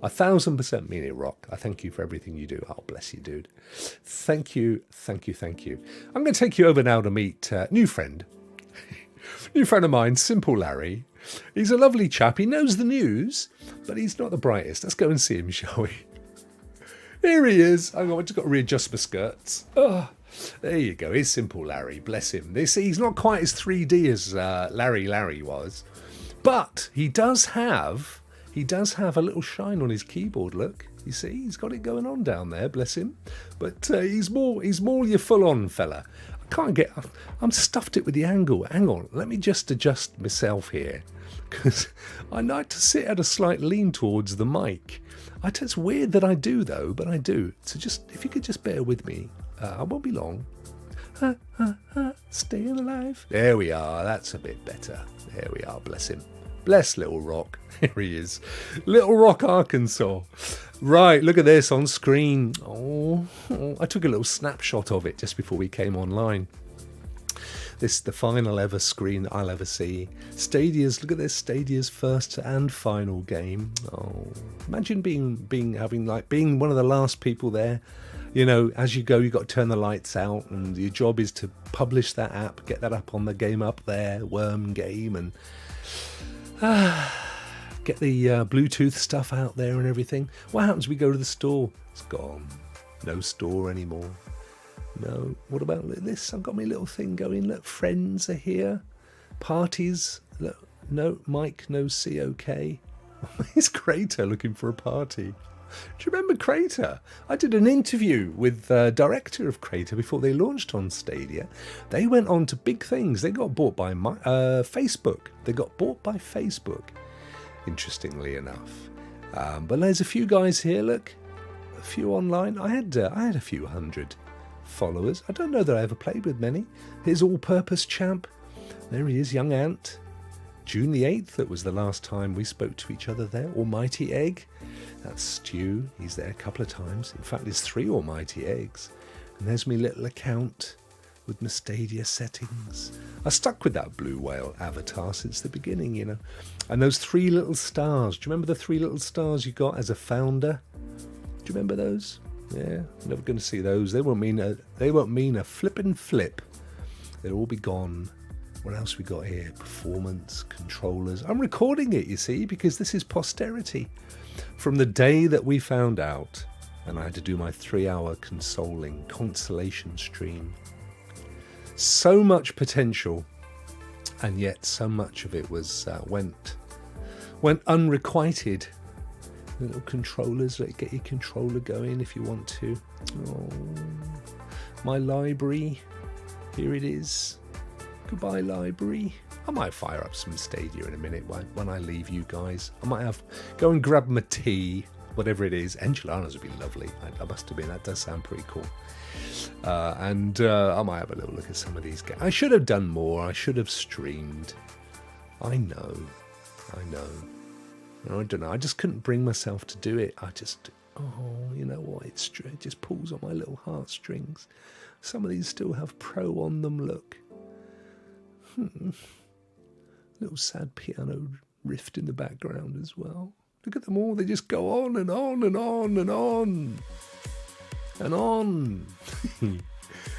1,000% mean it, Rokk. I thank you for everything you do. Oh, bless you, dude. Thank you. I'm going to take you over now to meet new friend. New friend of mine, Simple Larry. He's a lovely chap. He knows the news, but he's not the brightest. Let's go and see him, shall we? Here he is. Hang on, I've just got to readjust my skirts. Oh, there you go. Here's Simple Larry. Bless him. He's not quite as 3D as Larry was, but he does have a little shine on his keyboard. Look, you see, he's got it going on down there. Bless him. But he's more your full-on fella. I'm stuffed it with the angle. Hang on, let me just adjust myself here, because I like to sit at a slight lean towards the mic. It's weird that I do, though, but I do. So just, if you could just bear with me, I won't be long. Staying alive. There we are. That's a bit better. There we are. Bless him. Bless Little Rokk. Here he is. Little Rokk, Arkansas. Right, look at this on screen. Oh, I took a little snapshot of it just before we came online. This is the final ever screen that I'll ever see. Look at this, Stadia's first and final game. Oh, imagine being one of the last people there. You know, as you go, you've got to turn the lights out, and your job is to publish that app, get that up on the game up there, Worm game, and get the Bluetooth stuff out there and everything. What happens when we go to the store? It's gone. No store anymore. No. What about this? I've got my little thing going. Look, friends are here. Parties. Look, no, Mike, no COK. It's Crater looking for a party. Do you remember Crater? I did an interview with the director of Crater before they launched on Stadia. They went on to big things. They got bought by Facebook. Interestingly enough. But there's a few guys here, look. A few online. I had a few hundred followers. I don't know that I ever played with many. Here's All-Purpose Champ. There he is, Young Ant. June the 8th, that was the last time we spoke to each other there. Almighty Egg. That's Stu. He's there a couple of times. In fact, there's 3 Almighty Eggs. And there's my little account with my Stadia settings. I stuck with that blue whale avatar since the beginning, you know. And those 3 little stars. Do you remember the 3 little stars you got as a founder? Do you remember those? Yeah, never going to see those. They won't mean a flippin' flip. They'll all be gone. What else we got here? Performance, controllers. I'm recording it, you see, because this is posterity. From the day that we found out, and I had to do my 3-hour consolation stream. So much potential, and yet so much of it was went unrequited. Little controllers, get your controller going if you want to. Oh, my library, here it is. Goodbye, library. I might fire up some Stadia in a minute when I leave you guys. I might go and grab my tea, whatever it is. Enchiladas would be lovely. I must admit, that does sound pretty cool. And I might have a little look at some of these games. I should have done more. I should have streamed. I know. I don't know. I just couldn't bring myself to do it. You know what? It just pulls on my little heartstrings. Some of these still have Pro on them, look. Little sad piano riff in the background as well. Look at them all. They just go on and on and on and on. And on.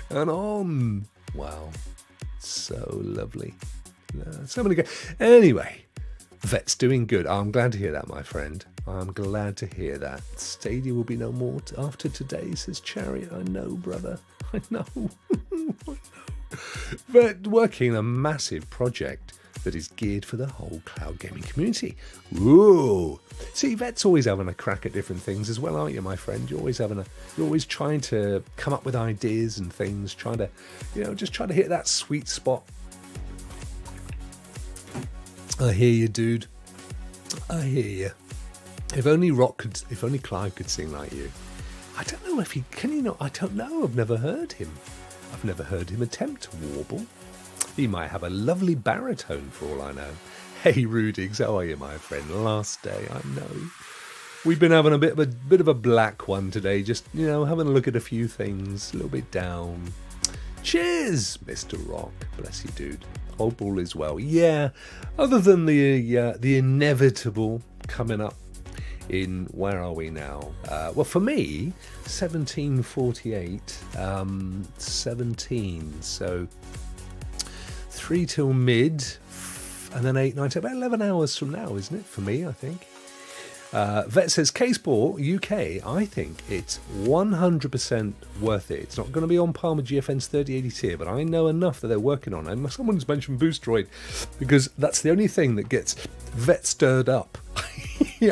And on. Wow. So lovely. So many Anyway, Vet's doing good. I'm glad to hear that, my friend. I'm glad to hear that. Stadia will be no more after today, says Chariot. I know, brother. I know. I know. But working a massive project that is geared for the whole cloud gaming community. Ooh. See, Vet's always having a crack at different things as well, aren't you, my friend? You're always trying to come up with ideas and things, trying to hit that sweet spot. I hear you, dude. I hear you. If only Clive could sing like you. I don't know if can he not? I don't know. I've never heard him. I've never heard him attempt to warble. He might have a lovely baritone for all I know. Hey, Rudigs, how are you, my friend? Last day, I know. We've been having a bit of a black one today. Just, having a look at a few things. A little bit down. Cheers, Mr. Rokk. Bless you, dude. Hope all is well. Yeah, other than the inevitable coming up in, where are we now? Well, for me, 17:48, 17. So 3 till mid, and then 8, 9, 10, about 11 hours from now, isn't it? For me, I think. Vet says, K-Sport UK, I think it's 100% worth it. It's not going to be on par with GFN's 3080 tier, but I know enough that they're working on it. And someone's mentioned Boostroid, because that's the only thing that gets Vet stirred up.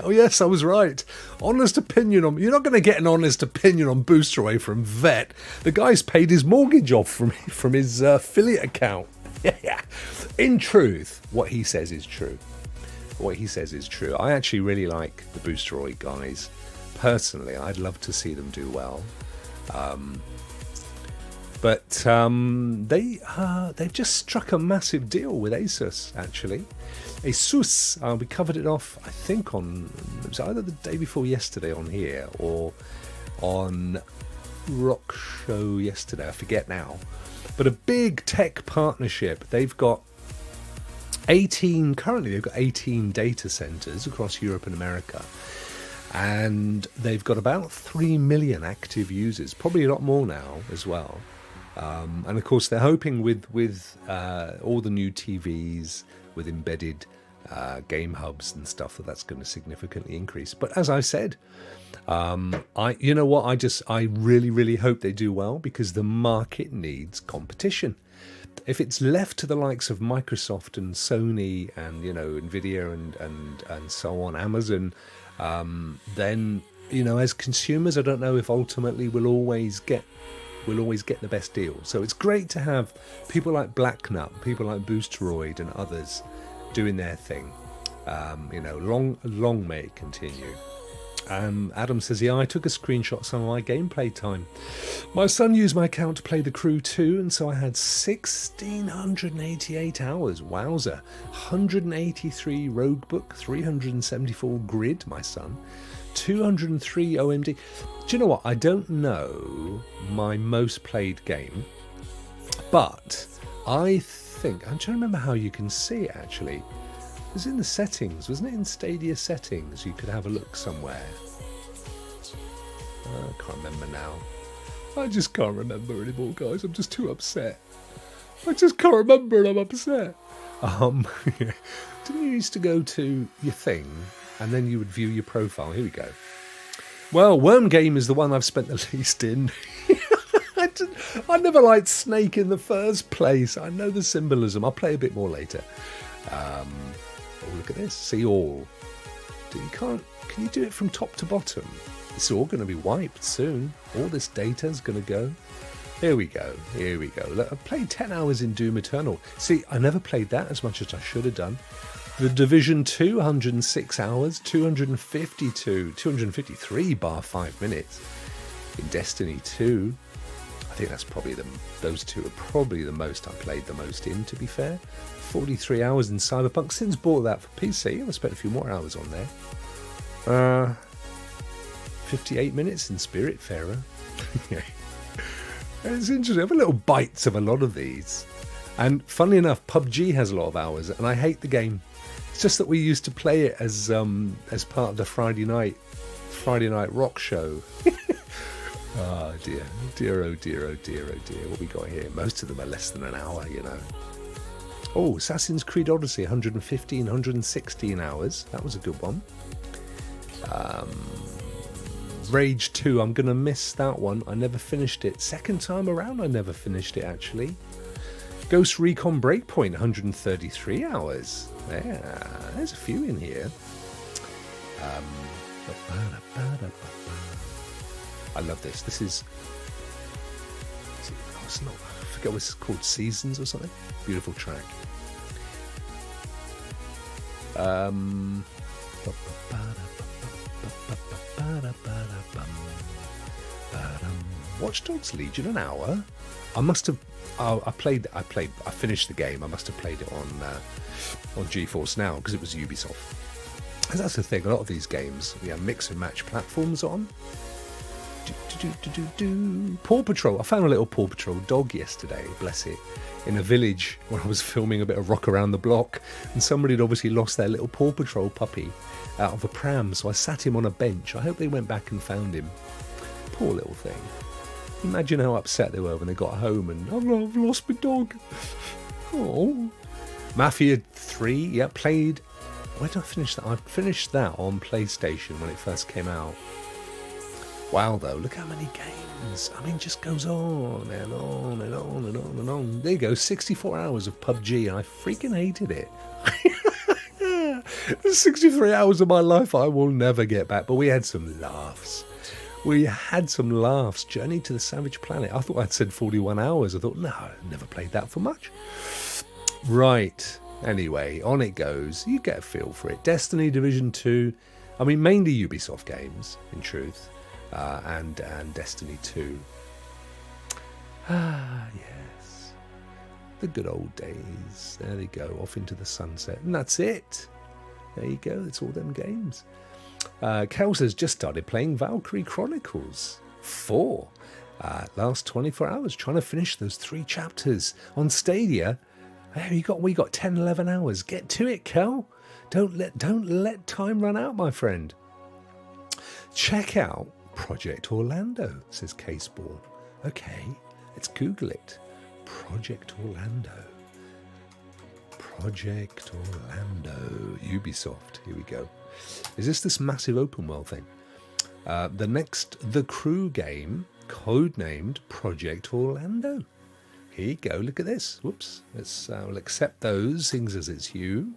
Oh, yes, I was right. Honest opinion on... You're not going to get an honest opinion on Boostroid from Vet. The guy's paid his mortgage off from his affiliate account. Yeah. In truth, what he says is true. I actually really like the Boostroid guys. Personally, I'd love to see them do well. But they've just struck a massive deal with Asus, actually. Asus, we covered it off, I think, it was either the day before yesterday on here, or on Rock Show yesterday, I forget now. But a big tech partnership. They've got 18 data centers across Europe and America, and they've got about 3 million active users, probably a lot more now as well. And of course, they're hoping with all the new TVs with embedded game hubs and stuff that's going to significantly increase. But as I said, I really, really hope they do well, because the market needs competition. If it's left to the likes of Microsoft and Sony and Nvidia and so on, Amazon, then as consumers, I don't know if ultimately we'll always get the best deal. So it's great to have people like Blacknut, people like Boostroid and others doing their thing. Long may it continue. Adam says, yeah, I took a screenshot of some of my gameplay time. My son used my account to play The Crew 2, and so I had 1,688 hours. Wowzer. 183 Rogue Book, 374 Grid, my son. 203 OMD. Do you know what? I don't know my most played game, but I think, I'm trying to remember how you can see it actually. It was in the settings, wasn't it? In Stadia settings, you could have a look somewhere. I can't remember now. I just can't remember anymore, guys. I'm just too upset. I just can't remember and I'm upset. Didn't you used to go to your thing and then you would view your profile? Here we go. Well, Worm Game is the one I've spent the least in. I never liked Snake in the first place. I know the symbolism. I'll play a bit more later. Oh, look at this. See all. Can you do it from top to bottom? It's all going to be wiped soon. All this data is going to go. Here we go. Here we go. Look, I've played 10 hours in Doom Eternal. See, I never played that as much as I should have done. The Division 2, 106 hours, 253 bar 5 minutes. In Destiny 2, I think that's probably those two are probably the most I played the most in, to be fair. 43 hours in Cyberpunk. Since bought that for PC, I've spent a few more hours on there. 58 minutes in Spiritfarer. It's interesting. I have a little bites of a lot of these. And funnily enough, PUBG has a lot of hours, and I hate the game. It's just that we used to play it as part of the Friday night rock show. Oh dear, dear, oh dear, oh dear, oh dear. What we got here? Most of them are less than an hour, you know. Oh, Assassin's Creed Odyssey, 115, 116 hours. That was a good one. Rage 2, I'm going to miss that one. I never finished it. Second time around, I never finished it, actually. Ghost Recon Breakpoint, 133 hours. Yeah, there's a few in here. I love this. This is... Oh, it's not... I forget what it's called. Seasons or something? Beautiful track. Watch Dogs Legion, an hour. I must have. I finished the game. I must have played it on GeForce Now because it was Ubisoft. And that's the thing. A lot of these games we have mix and match platforms on. Paw Patrol. I found a little Paw Patrol dog yesterday. Bless it. In a village when I was filming a bit of Rock Around the Block, and somebody had obviously lost their little Paw Patrol puppy out of a pram, so I sat him on a bench. I hope they went back and found him. Poor little thing. Imagine how upset they were when they got home and, oh, I've lost my dog. Oh. Mafia 3, yeah, played. Where did I finish that? I finished that on PlayStation when it first came out. Wow, though, look how many games. I mean, it just goes on and on and on and on and on. There you go, 64 hours of PUBG, and I freaking hated it. 63 hours of my life I will never get back, but we had some laughs. Journey to the Savage Planet. I thought I'd said 41 hours. I thought, no, I've never played that for much. Right. Anyway, on it goes. You get a feel for it. Destiny, Division 2. I mean, mainly Ubisoft games, in truth. And Destiny 2. Ah, yes. The good old days. There they go, off into the sunset. And that's it. There you go. It's all them games. Kels has just started playing Valkyrie Chronicles 4. Last 24 hours, trying to finish those 3 chapters on Stadia. Hey, we got 10, 11 hours. Get to it, Kel. Don't let time run out, my friend. Check out Project Orlando, says Caseboard. Okay, let's Google it. Project Orlando. Project Orlando. Ubisoft. Here we go. Is this massive open world thing? The Crew game, codenamed Project Orlando. Here you go. Look at this. Whoops. We'll accept those things as it's you.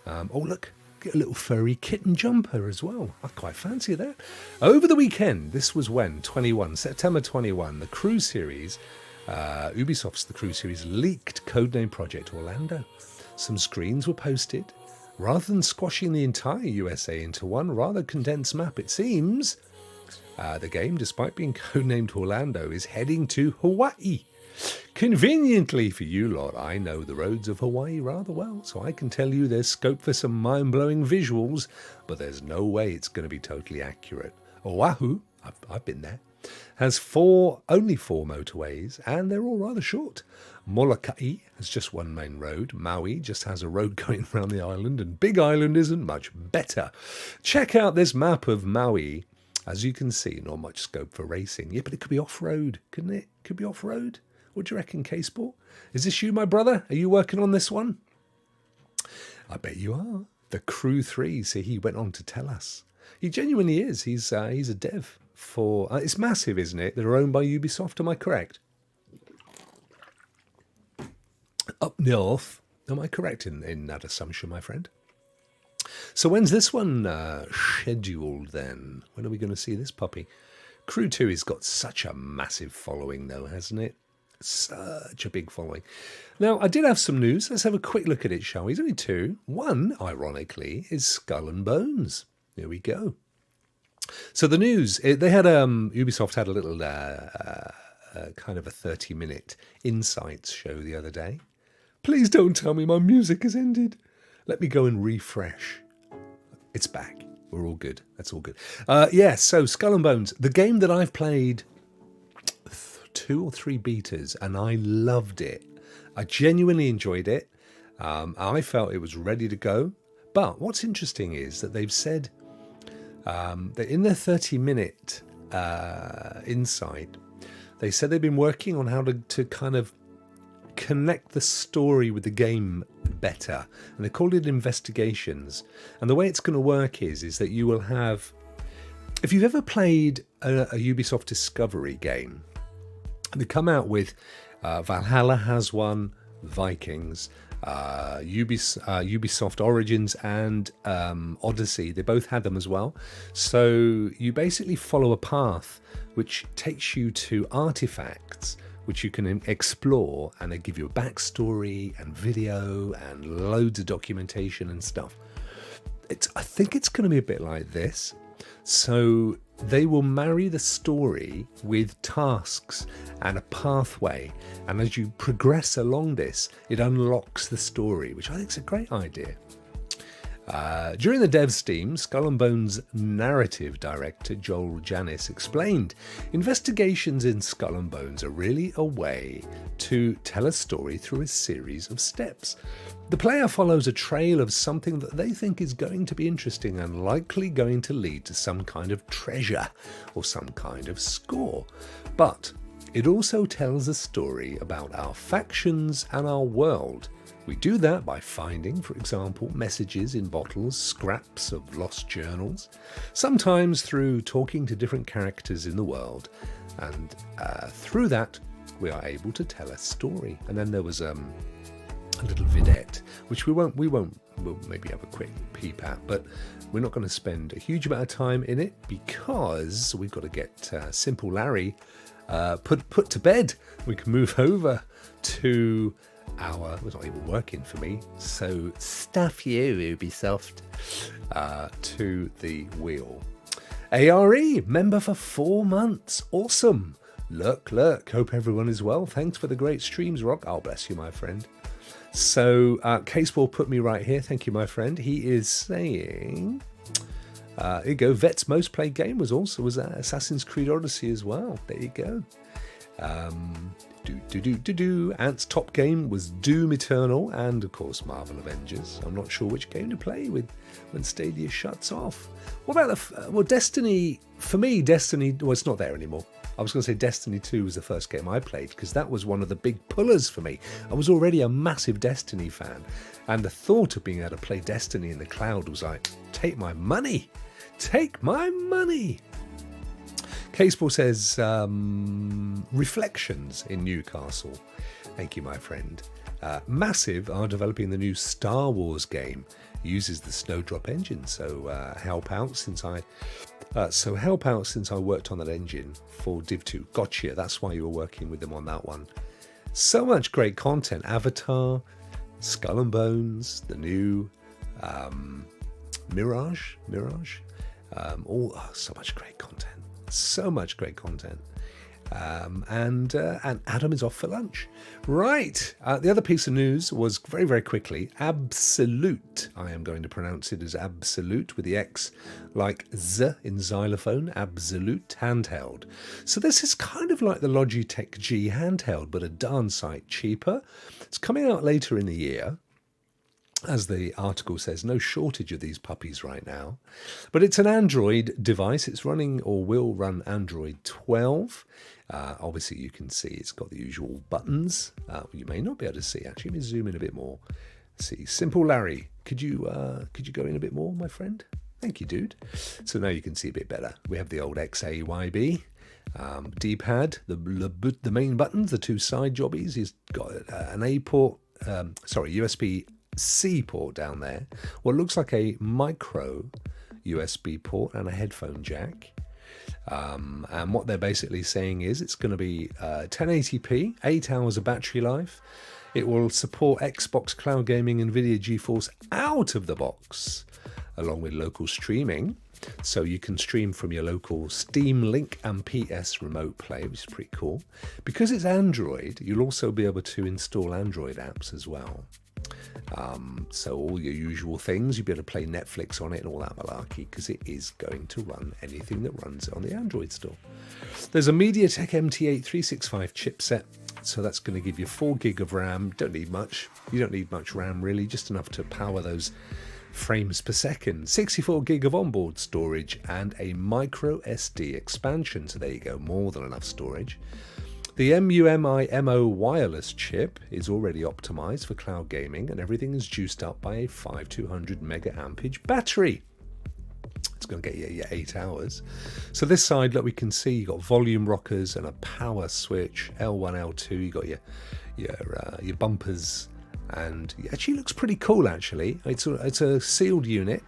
Oh, look. Get a little furry kitten jumper as well. I quite fancy that. Over the weekend, this was when? September 21, the Crew series, Ubisoft's The Crew series leaked codename Project Orlando. Some screens were posted. Rather than squashing the entire USA into one rather condensed map, it seems the game, despite being codenamed Orlando, is heading to Hawaii. Conveniently for you lot, I know the roads of Hawaii rather well, so I can tell you there's scope for some mind-blowing visuals, but there's no way it's going to be totally accurate. Oahu, I've been there, has only four motorways, and they're all rather short. Molokai has just one main road. Maui just has a road going around the island, and Big Island isn't much better. Check out this map of Maui. As you can see, not much scope for racing. Yeah, but it could be off-road, couldn't it? Could be off-road. What do you reckon, K-Sport? Is this you, my brother? Are you working on this one? I bet you are. The Crew 3, see, he went on to tell us. He genuinely is. He's a dev for... it's massive, isn't it? They're owned by Ubisoft, am I correct? Up north. Am I correct in that assumption, my friend? So when's this one scheduled then? When are we going to see this puppy? Crew 2 has got such a massive following though, hasn't it? Such a big following. Now, I did have some news. Let's have a quick look at it, shall we? There's only two. One, ironically, is Skull and Bones. Here we go. So the news, they had Ubisoft had a little kind of a 30-minute insights show the other day. Please don't tell me my music has ended. Let me go and refresh. It's back. We're all good. That's all good. So Skull and Bones, the game that I've played 2 or 3 betas, and I loved it. I genuinely enjoyed it. I felt it was ready to go. But what's interesting is that they've said that in their 30-minute insight, they said they've been working on how to kind of connect the story with the game better, and they called it investigations. And the way it's going to work is that you will have, if you've ever played a Ubisoft Discovery game, they come out with Valhalla has one, Vikings, Ubisoft Origins and Odyssey, they both had them as well. So you basically follow a path which takes you to artifacts which you can explore, and they give you a backstory and video and loads of documentation and stuff. I think it's going to be a bit like this. So they will marry the story with tasks and a pathway, and as you progress along this, it unlocks the story, which I think is a great idea. During the dev steam, Skull and Bones narrative director Joel Janis explained, investigations in Skull and Bones are really a way to tell a story through a series of steps. The player follows a trail of something that they think is going to be interesting and likely going to lead to some kind of treasure or some kind of score. But it also tells a story about our factions and our world. We do that by finding, for example, messages in bottles, scraps of lost journals, sometimes through talking to different characters in the world, and through that we are able to tell a story. And then there was a little vidette, which we'll maybe have a quick peep at, but we're not going to spend a huge amount of time in it because we've got to get Simple Larry put to bed. We can move over to it's not even working for me, so stuff you, Ubisoft, to the wheel. ARE, member for 4 months. Awesome. Look, hope everyone is well. Thanks for the great streams, Rokk. Oh, bless you, my friend. So, Caseball put me right here. Thank you, my friend. He is saying, here you go, Vet's most played game was Assassin's Creed Odyssey as well. There you go. Ant's top game was Doom Eternal and, of course, Marvel Avengers. I'm not sure which game to play with when Stadia shuts off. What about Destiny? For me, Destiny, well, it's not there anymore. I was going to say Destiny 2 was the first game I played because that was one of the big pullers for me. I was already a massive Destiny fan, and the thought of being able to play Destiny in the cloud was like, take my money! Take my money! Caseball says, Reflections in Newcastle. Thank you, my friend. Massive are developing the new Star Wars game. Uses the Snowdrop engine, so help out since I worked on that engine for Div 2. Gotcha, that's why you were working with them on that one. So much great content. Avatar, Skull and Bones, the new Mirage. So much great content. So much great content. And Adam is off for lunch. Right. The other piece of news was very, very quickly, Absolute. I am going to pronounce it as Absolute with the X like Z in xylophone. Absolute handheld. So this is kind of like the Logitech G handheld, but a darn sight cheaper. It's coming out later in the year. As the article says, no shortage of these puppies right now. But it's an Android device. It's running or will run Android 12. Obviously, you can see it's got the usual buttons. You may not be able to see. Actually, let me zoom in a bit more. Let's see, Simple Larry, could you go in a bit more, my friend? Thank you, dude. So now you can see a bit better. We have the old XAYB. D-pad, the main buttons, the two side jobbies. He's got an A port, USB-C port down there. What looks like a micro USB port and a headphone jack. And what they're basically saying is it's going to be 1080p, 8 hours of battery life. It will support Xbox Cloud Gaming and NVIDIA GeForce out of the box, along with local streaming. So you can stream from your local Steam Link and PS Remote Play, which is pretty cool. Because it's Android, you'll also be able to install Android apps as well. So all your usual things, you'll be able to play Netflix on it and all that malarkey, because it is going to run anything that runs it on the Android store. There's a MediaTek MT8 365 chipset, so that's going to give you 4 gig of RAM. Don't need much. You don't need much RAM really, just enough to power those frames per second. 64 gig of onboard storage and a micro SD expansion. So there you go, more than enough storage. The MU-MI-MO wireless chip is already optimized for cloud gaming, and everything is juiced up by a 5200 mega ampage battery. It's going to get you 8 hours. So this side, look, we can see you got volume rockers and a power switch, L1, L2. You got your bumpers, and it actually looks pretty cool. Actually, it's a sealed unit.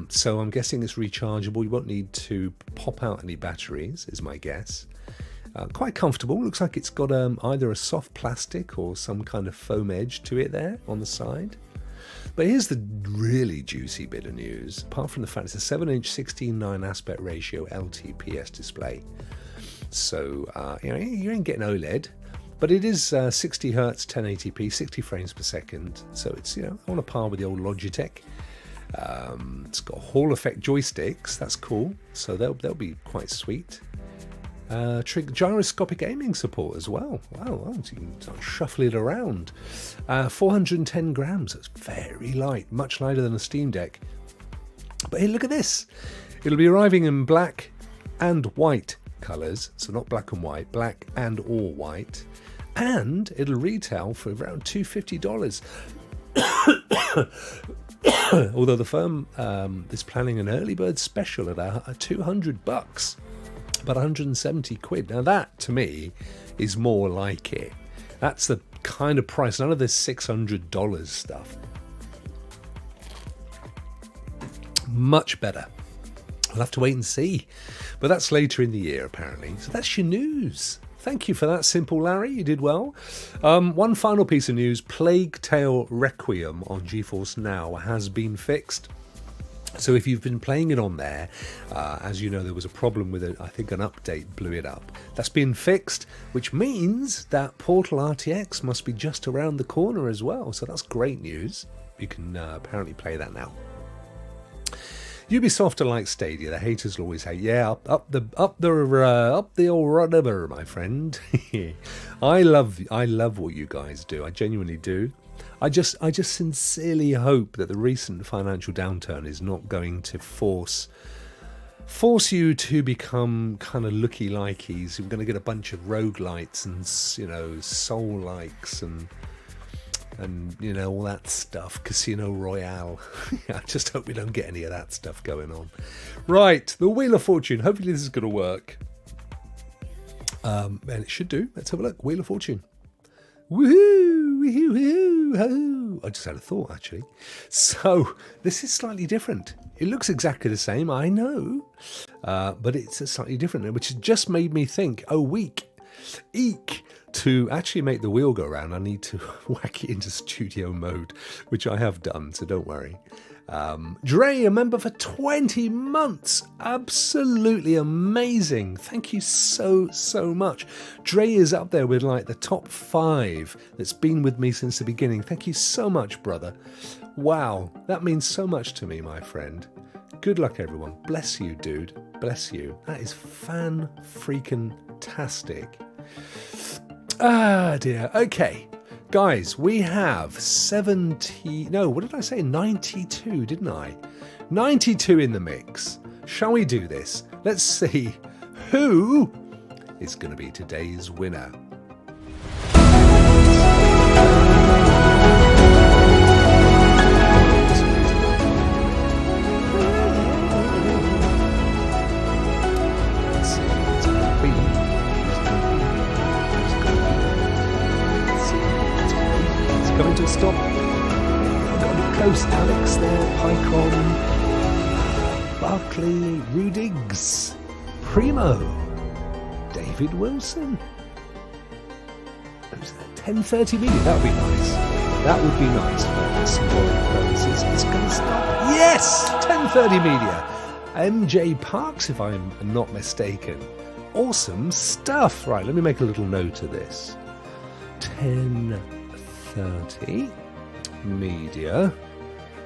So I'm guessing it's rechargeable. You won't need to pop out any batteries, is my guess. Quite comfortable. Looks like it's got either a soft plastic or some kind of foam edge to it there on the side. But here's the really juicy bit of news. Apart from the fact it's a 7-inch 16:9 aspect ratio LTPS display. So you ain't getting OLED, but it is 60 Hz 1080p, 60 frames per second. So it's on a par with the old Logitech. It's got Hall effect joysticks. That's cool. So they'll be quite sweet. Gyroscopic aiming support as well. Wow, so you can start shuffle it around. 410 grams. That's very light, much lighter than a Steam Deck. But hey, look at this. It'll be arriving in black and white colours. So not black and white, black and or white. And it'll retail for around $250. Although the firm is planning an early bird special at $200. About 170 quid. Now that, to me, is more like it. That's the kind of price. None of this $600 stuff. Much better. We'll have to wait and see. But that's later in the year, apparently. So that's your news. Thank you for that, Simple Larry. You did well. One final piece of news. Plague Tale Requiem on GeForce Now has been fixed. So if you've been playing it on there, as you know, there was a problem with it. I think an update blew it up. That's been fixed, which means that Portal RTX must be just around the corner as well. So that's great news. You can apparently play that now. Ubisoft are like Stadia. The haters will always hate. Yeah, up the old rudder, my friend. I love what you guys do. I genuinely do. I just sincerely hope that the recent financial downturn is not going to force you to become kind of looky-likeys. You're going to get a bunch of roguelites and soul-likes and all that stuff. Casino Royale. I just hope we don't get any of that stuff going on. Right, the Wheel of Fortune. Hopefully this is going to work. And it should do. Let's have a look. Wheel of Fortune. Woohoo! Woohoo! I just had a thought, actually. So, this is slightly different. It looks exactly the same, I know, but it's slightly different, which has just made me think, eek, to actually make the wheel go round, I need to whack it into studio mode, which I have done, so don't worry. Dre, a member for 20 months. Absolutely amazing. Thank you so much. Dre is up there with like the top 5 that's been with me since the beginning. Thank you so much, brother. Wow, that means so much to me, my friend. Good luck, everyone. Bless you, dude. Bless you. That is fan-freaking-tastic. Ah, dear. Okay. Guys, we have 92, didn't I? 92 in the mix. Shall we do this? Let's see who is going to be today's winner. Coming to a stop. They're close. Alex there, Pycon, Barclay, Rudigs, Primo, David Wilson. 10:30 media. That would be nice. That would be nice for symbolic purposes. It's going to stop. Yes! 10:30 media. MJ Parks, if I'm not mistaken. Awesome stuff. Right, let me make a little note of this. 10:30 media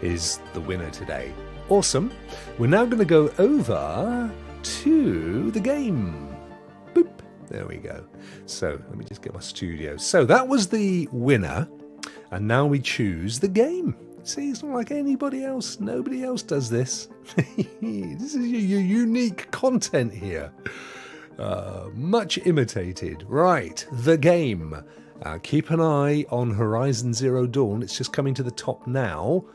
is the winner today. Awesome. We're now going to go over to the game. Boop. There we go. So let me just get my studio. So that was the winner. And now we choose the game. See, it's not like anybody else. Nobody else does this. This is your unique content here. Much imitated. Right, the game. Keep an eye on Horizon Zero Dawn. It's just coming to the top now.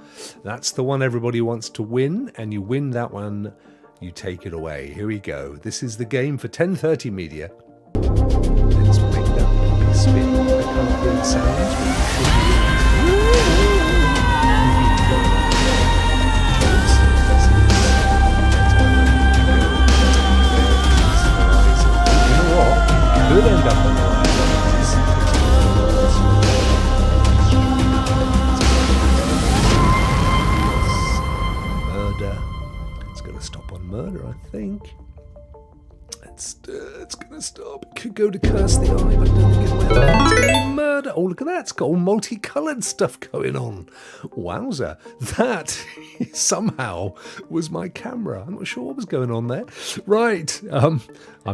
That's the one everybody wants to win, and you win that one, you take it away. Here we go. This is the game for 10:30 media. Let's make that puppy spin. I can't hear the sounds, but you should be You know what? You could end up on the right. Stop on murder, I think. It's going to stop. It could go to Curse the Eye, but I don't think it will. It's going to be murder. Oh, look at that. It's got all multicoloured stuff going on. Wowza. That somehow was my camera. I'm not sure what was going on there. Right. I'm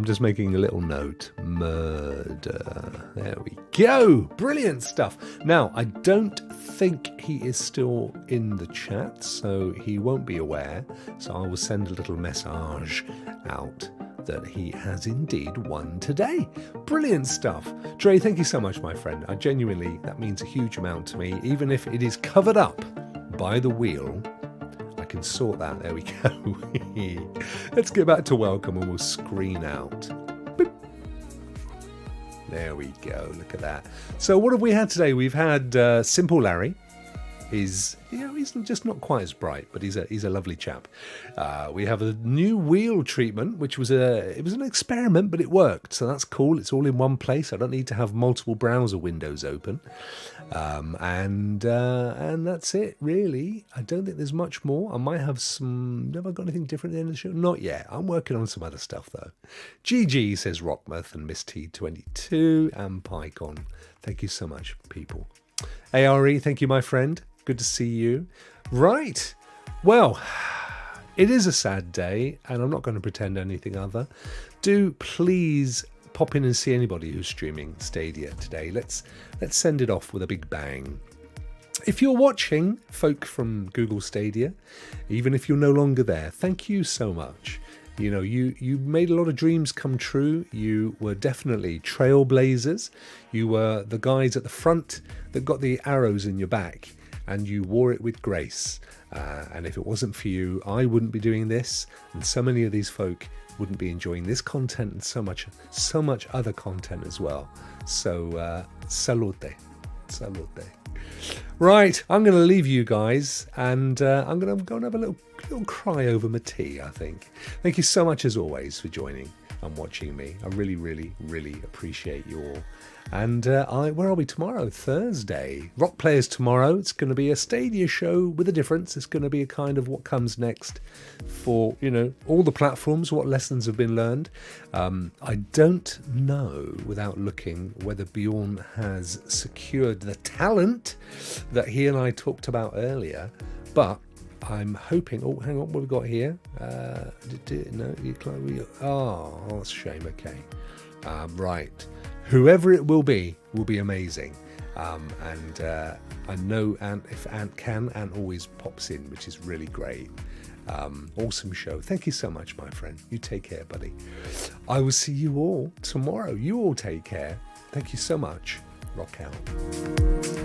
just making a little note. Murder. There we go. Brilliant stuff. Now, I don't think he is still in the chat, so he won't be aware. So I will send a little message out that he has indeed won today. Brilliant stuff. Dre, thank you so much, my friend. I genuinely, that means a huge amount to me. Even if it is covered up by the wheel, I can sort that. There we go. Let's get back to welcome and we'll screen out. Boop. There we go. Look at that. So what have we had today? We've had Simple Larry. He's just not quite as bright, but he's a lovely chap. We have a new wheel treatment, which was an experiment, but it worked, so that's cool. It's all in one place. I don't need to have multiple browser windows open, and that's it really. I don't think there's much more. I might have some. Have I got anything different at the end of the show? Not yet. I'm working on some other stuff though. GG says Rockmouth and Miss T22 and Pycon. Thank you so much, people. ARE, thank you, my friend. Good to see you. Right. Well, it is a sad day, and I'm not going to pretend anything other. Do please pop in and see anybody who's streaming Stadia today. Let's send it off with a big bang. If you're watching, folk from Google Stadia, even if you're no longer there, thank you so much. You know, you made a lot of dreams come true. You were definitely trailblazers. You were the guys at the front that got the arrows in your back, and you wore it with grace. And if it wasn't for you, I wouldn't be doing this, and so many of these folk wouldn't be enjoying this content and so much other content as well. So, salute. Right, I'm going to leave you guys, and I'm going to go and have a little cry over my tea, I think. Thank you so much, as always, for joining and watching me. I really, really, really appreciate you all. And where are we tomorrow? Thursday. Rock Players tomorrow. It's going to be a Stadia show with a difference. It's going to be a kind of what comes next for, all the platforms, what lessons have been learned. I don't know, without looking, whether Bjorn has secured the talent that he and I talked about earlier, but I'm hoping. Oh, hang on, what have we got here? No, that's a shame. Okay, right. Whoever it will be amazing. And I know if Ant can, Ant always pops in, which is really great. Awesome show. Thank you so much, my friend. You take care, buddy. I will see you all tomorrow. You all take care. Thank you so much. Rokk Out.